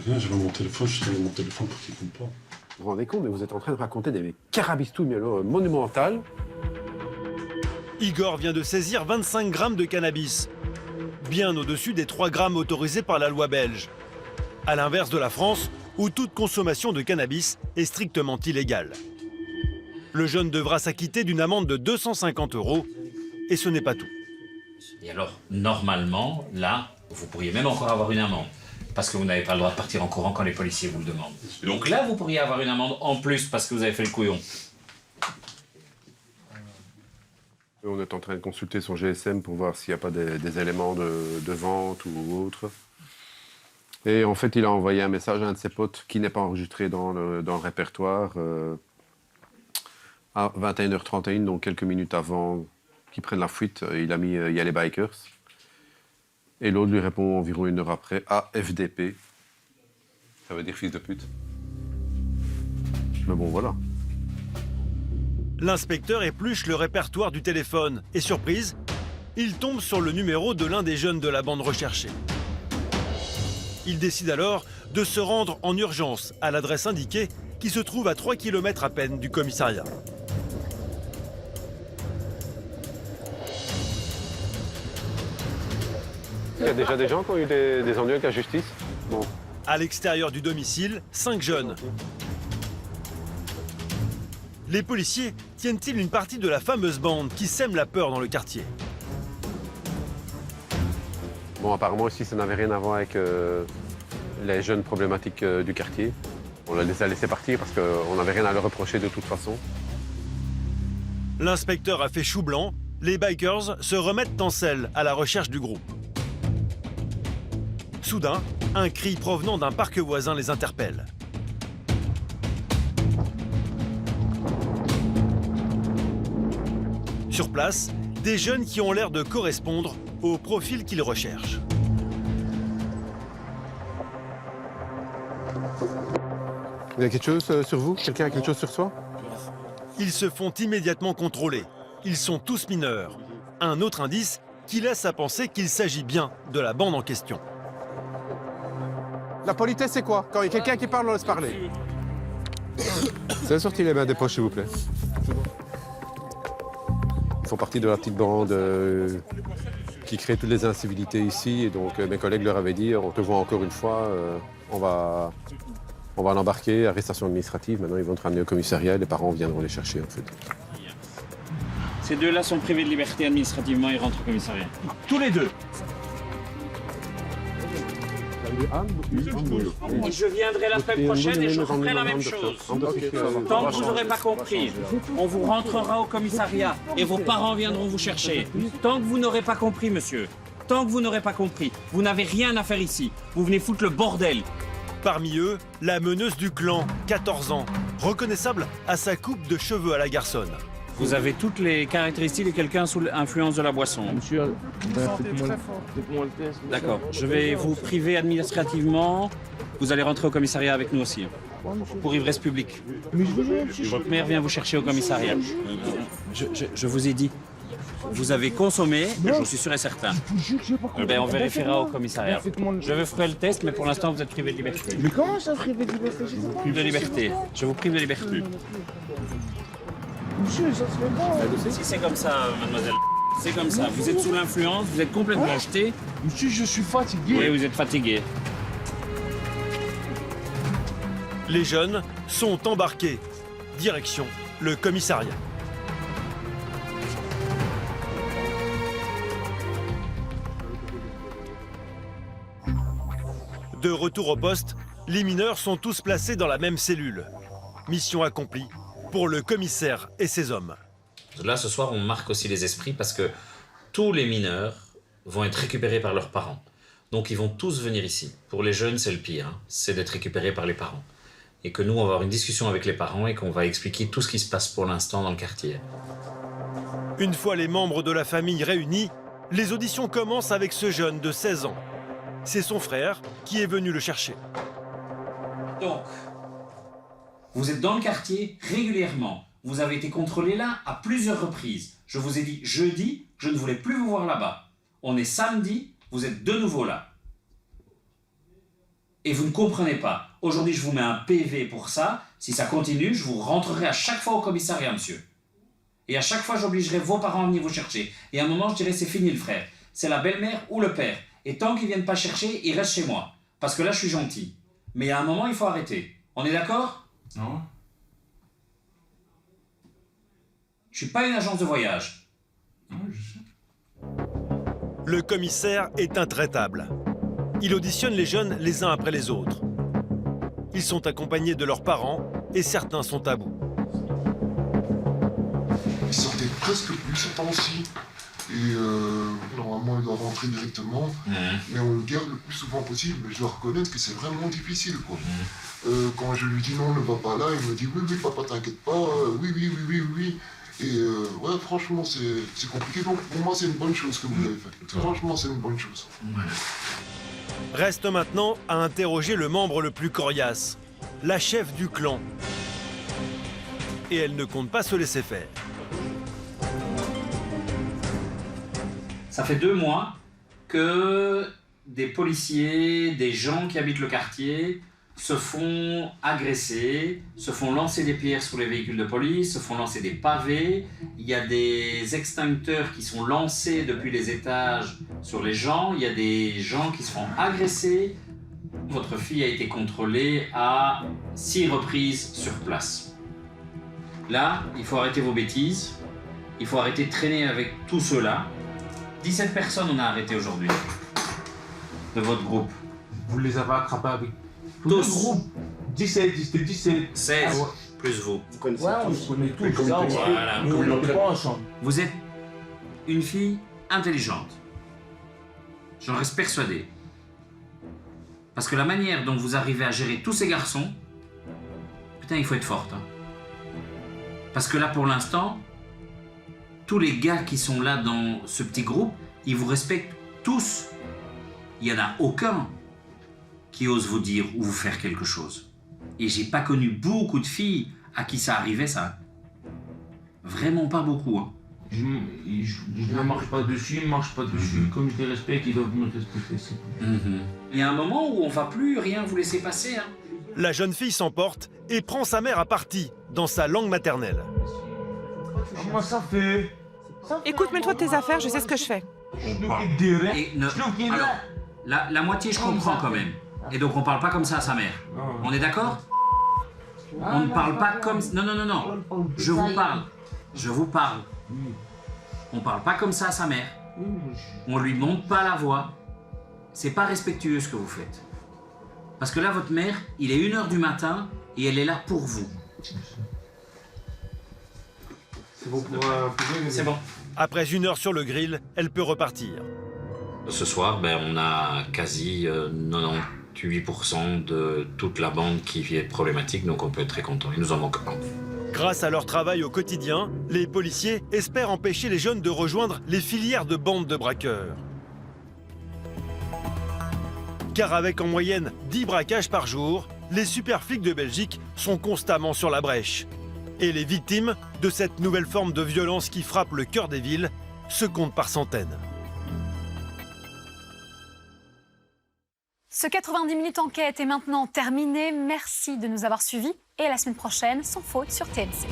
Rien, j'avais mon téléphone, je tenais mon téléphone pour qu'il compte pas. Vous vous rendez compte, mais vous êtes en train de raconter des carabistouilles monumentales. Igor vient de saisir 25 grammes de cannabis, bien au-dessus des 3 grammes autorisés par la loi belge. À l'inverse de la France, où toute consommation de cannabis est strictement illégale. Le jeune devra s'acquitter d'une amende de 250 €, et ce n'est pas tout. Et alors, normalement, là, vous pourriez même encore avoir une amende. Parce que vous n'avez pas le droit de partir en courant quand les policiers vous le demandent. Donc là, vous pourriez avoir une amende en plus parce que vous avez fait le couillon. On est en train de consulter son GSM pour voir s'il n'y a pas des éléments de vente ou autre. Et en fait, il a envoyé un message à un de ses potes qui n'est pas enregistré dans le répertoire à 21h31, donc quelques minutes avant qu'ils prennent la fuite. Il a mis « il y a les bikers ». Et l'autre lui répond environ 1 heure après à FDP. Ça veut dire fils de pute. Mais bon, voilà. L'inspecteur épluche le répertoire du téléphone et, surprise, il tombe sur le numéro de l'un des jeunes de la bande recherchée. Il décide alors de se rendre en urgence à l'adresse indiquée qui se trouve à 3 km à peine du commissariat. Il y a déjà des gens qui ont eu des ennuis avec la justice. Bon. À l'extérieur du domicile, 5 jeunes. Les policiers tiennent-ils une partie de la fameuse bande qui sème la peur dans le quartier? Bon, apparemment ici, ça n'avait rien à voir avec les jeunes problématiques du quartier. On les a laissés partir parce qu'on n'avait rien à leur reprocher de toute façon. L'inspecteur a fait chou blanc. Les bikers se remettent en selle à la recherche du groupe. Soudain, un cri provenant d'un parc voisin les interpelle. Sur place, des jeunes qui ont l'air de correspondre au profil qu'ils recherchent. Il y a quelque chose sur vous? Quelqu'un a quelque chose sur soi? Ils se font immédiatement contrôler. Ils sont tous mineurs. Un autre indice qui laisse à penser qu'il s'agit bien de la bande en question. La politesse, c'est quoi? Quand il y a quelqu'un qui parle, on laisse parler. Vous avez sorti les mains des poches, s'il vous plaît. Ils font partie de la petite bande qui crée toutes les incivilités ici. Et donc, mes collègues leur avaient dit, on te voit encore une fois, on va l'embarquer, arrestation administrative. Maintenant, ils vont te ramener au commissariat. Les parents viendront les chercher, en fait. Ces deux-là sont privés de liberté administrativement, ils rentrent au commissariat. Tous les deux. Je viendrai la semaine prochaine et je ferai la même chose. Tant que vous n'aurez pas compris, on vous rentrera au commissariat et vos parents viendront vous chercher. Tant que vous n'aurez pas compris, monsieur, tant que vous n'aurez pas compris, vous n'avez rien à faire ici. Vous venez foutre le bordel. Parmi eux, la meneuse du clan, 14 ans, reconnaissable à sa coupe de cheveux à la garçonne. Vous avez toutes les caractéristiques de quelqu'un sous l'influence de la boisson. Monsieur, faites-moi le test. D'accord. Je vais vous priver administrativement. Vous allez rentrer au commissariat avec nous aussi. Pour ivresse publique. Votre mère vient vous chercher au commissariat. Je vous ai dit. Vous avez consommé, je suis sûr et certain. On vérifiera au commissariat. Je vais faire le test, mais pour l'instant, vous êtes privé de liberté. Mais comment ça privé de liberté? Je vous prive de liberté. Je vous prive de liberté. Monsieur, ça se fait pas. Si c'est comme ça, mademoiselle. C'est comme ça. Vous êtes sous l'influence, vous êtes complètement jeté. Monsieur, je suis fatigué. Oui, vous êtes fatigué. Les jeunes sont embarqués. Direction le commissariat. De retour au poste, les mineurs sont tous placés dans la même cellule. Mission accomplie pour le commissaire et ses hommes. Là, ce soir, on marque aussi les esprits parce que tous les mineurs vont être récupérés par leurs parents. Donc, ils vont tous venir ici. Pour les jeunes, c'est le pire, hein. C'est d'être récupérés par les parents. Et que nous, on va avoir une discussion avec les parents et qu'on va expliquer tout ce qui se passe pour l'instant dans le quartier. Une fois les membres de la famille réunis, les auditions commencent avec ce jeune de 16 ans. C'est son frère qui est venu le chercher. Donc, vous êtes dans le quartier régulièrement. Vous avez été contrôlé là à plusieurs reprises. Je vous ai dit jeudi, je ne voulais plus vous voir là-bas. On est samedi, vous êtes de nouveau là. Et vous ne comprenez pas. Aujourd'hui, je vous mets un PV pour ça. Si ça continue, je vous rentrerai à chaque fois au commissariat, monsieur. Et à chaque fois, j'obligerai vos parents à venir vous chercher. Et à un moment, je dirai, c'est fini le frère. C'est la belle-mère ou le père. Et tant qu'ils ne viennent pas chercher, ils restent chez moi. Parce que là, je suis gentil. Mais à un moment, il faut arrêter. On est d'accord? Non. Je suis pas une agence de voyage. Le commissaire est intraitable. Il auditionne les jeunes les uns après les autres. Ils sont accompagnés de leurs parents et certains sont à bout. Ils sortaient presque plus ce temps-ci. Et normalement, ils doivent rentrer directement. Mais on le garde le plus souvent possible. Mais je dois reconnaître que c'est vraiment difficile, quoi. Quand je lui dis non, ne va pas là, il me dit oui, papa, t'inquiète pas, oui. Et ouais, franchement, c'est compliqué. Donc pour moi, c'est une bonne chose que vous avez fait. Franchement, c'est une bonne chose. Reste maintenant à interroger le membre le plus coriace, la chef du clan. Et elle ne compte pas se laisser faire. Ça fait 2 mois que des policiers, des gens qui habitent le quartier se font agresser, se font lancer des pierres sur les véhicules de police, se font lancer des pavés. Il y a des extincteurs qui sont lancés depuis les étages sur les gens. Il y a des gens qui se font agresser. Votre fille a été contrôlée à 6 reprises sur place. Là, il faut arrêter vos bêtises. Il faut arrêter de traîner avec tous ceux-là. 17 personnes on a arrêté aujourd'hui de votre groupe. Vous les avez attrapés avec tous le groupe? 17, 16, plus vous. Vous connaissez tous. On connaît tous. Voilà. Nous, on n'était pas ensemble. Vous êtes une fille intelligente. J'en reste persuadé. Parce que la manière dont vous arrivez à gérer tous ces garçons, putain, il faut être forte. Hein. Parce que là, pour l'instant, tous les gars qui sont là dans ce petit groupe, ils vous respectent tous. Il n'y en a aucun qui ose vous dire ou vous faire quelque chose. Et j'ai pas connu beaucoup de filles à qui ça arrivait, ça. Vraiment pas beaucoup. Hein. Je ne marche pas dessus, ils ne marchent pas dessus. Comme ils te respectent, ils doivent me respecter. Il y a un moment où on va plus rien vous laisser passer. Hein. La jeune fille s'emporte et prend sa mère à partie dans sa langue maternelle. Comment ça fait? Écoute, mets-toi de tes affaires, je sais ce que je fais. Et alors, la moitié, je comprends quand même. Et donc, on parle pas comme ça à sa mère. On est d'accord? On ne parle pas comme... Non. Je vous parle. On parle pas comme ça à sa mère. On lui monte pas la voix. C'est pas respectueux ce que vous faites. Parce que là, votre mère, il est 1h du matin et elle est là pour vous. C'est bon. Après 1 heure sur le grill, elle peut repartir. Ce soir, on a quasi 98% de toute la bande qui est problématique, donc on peut être très content. Il nous en manque un. Grâce à leur travail au quotidien, les policiers espèrent empêcher les jeunes de rejoindre les filières de bandes de braqueurs. Car avec en moyenne 10 braquages par jour, les super flics de Belgique sont constamment sur la brèche. Et les victimes de cette nouvelle forme de violence qui frappe le cœur des villes se comptent par centaines. Ce 90 minutes enquête est maintenant terminé. Merci de nous avoir suivis et à la semaine prochaine, sans faute, sur TMC.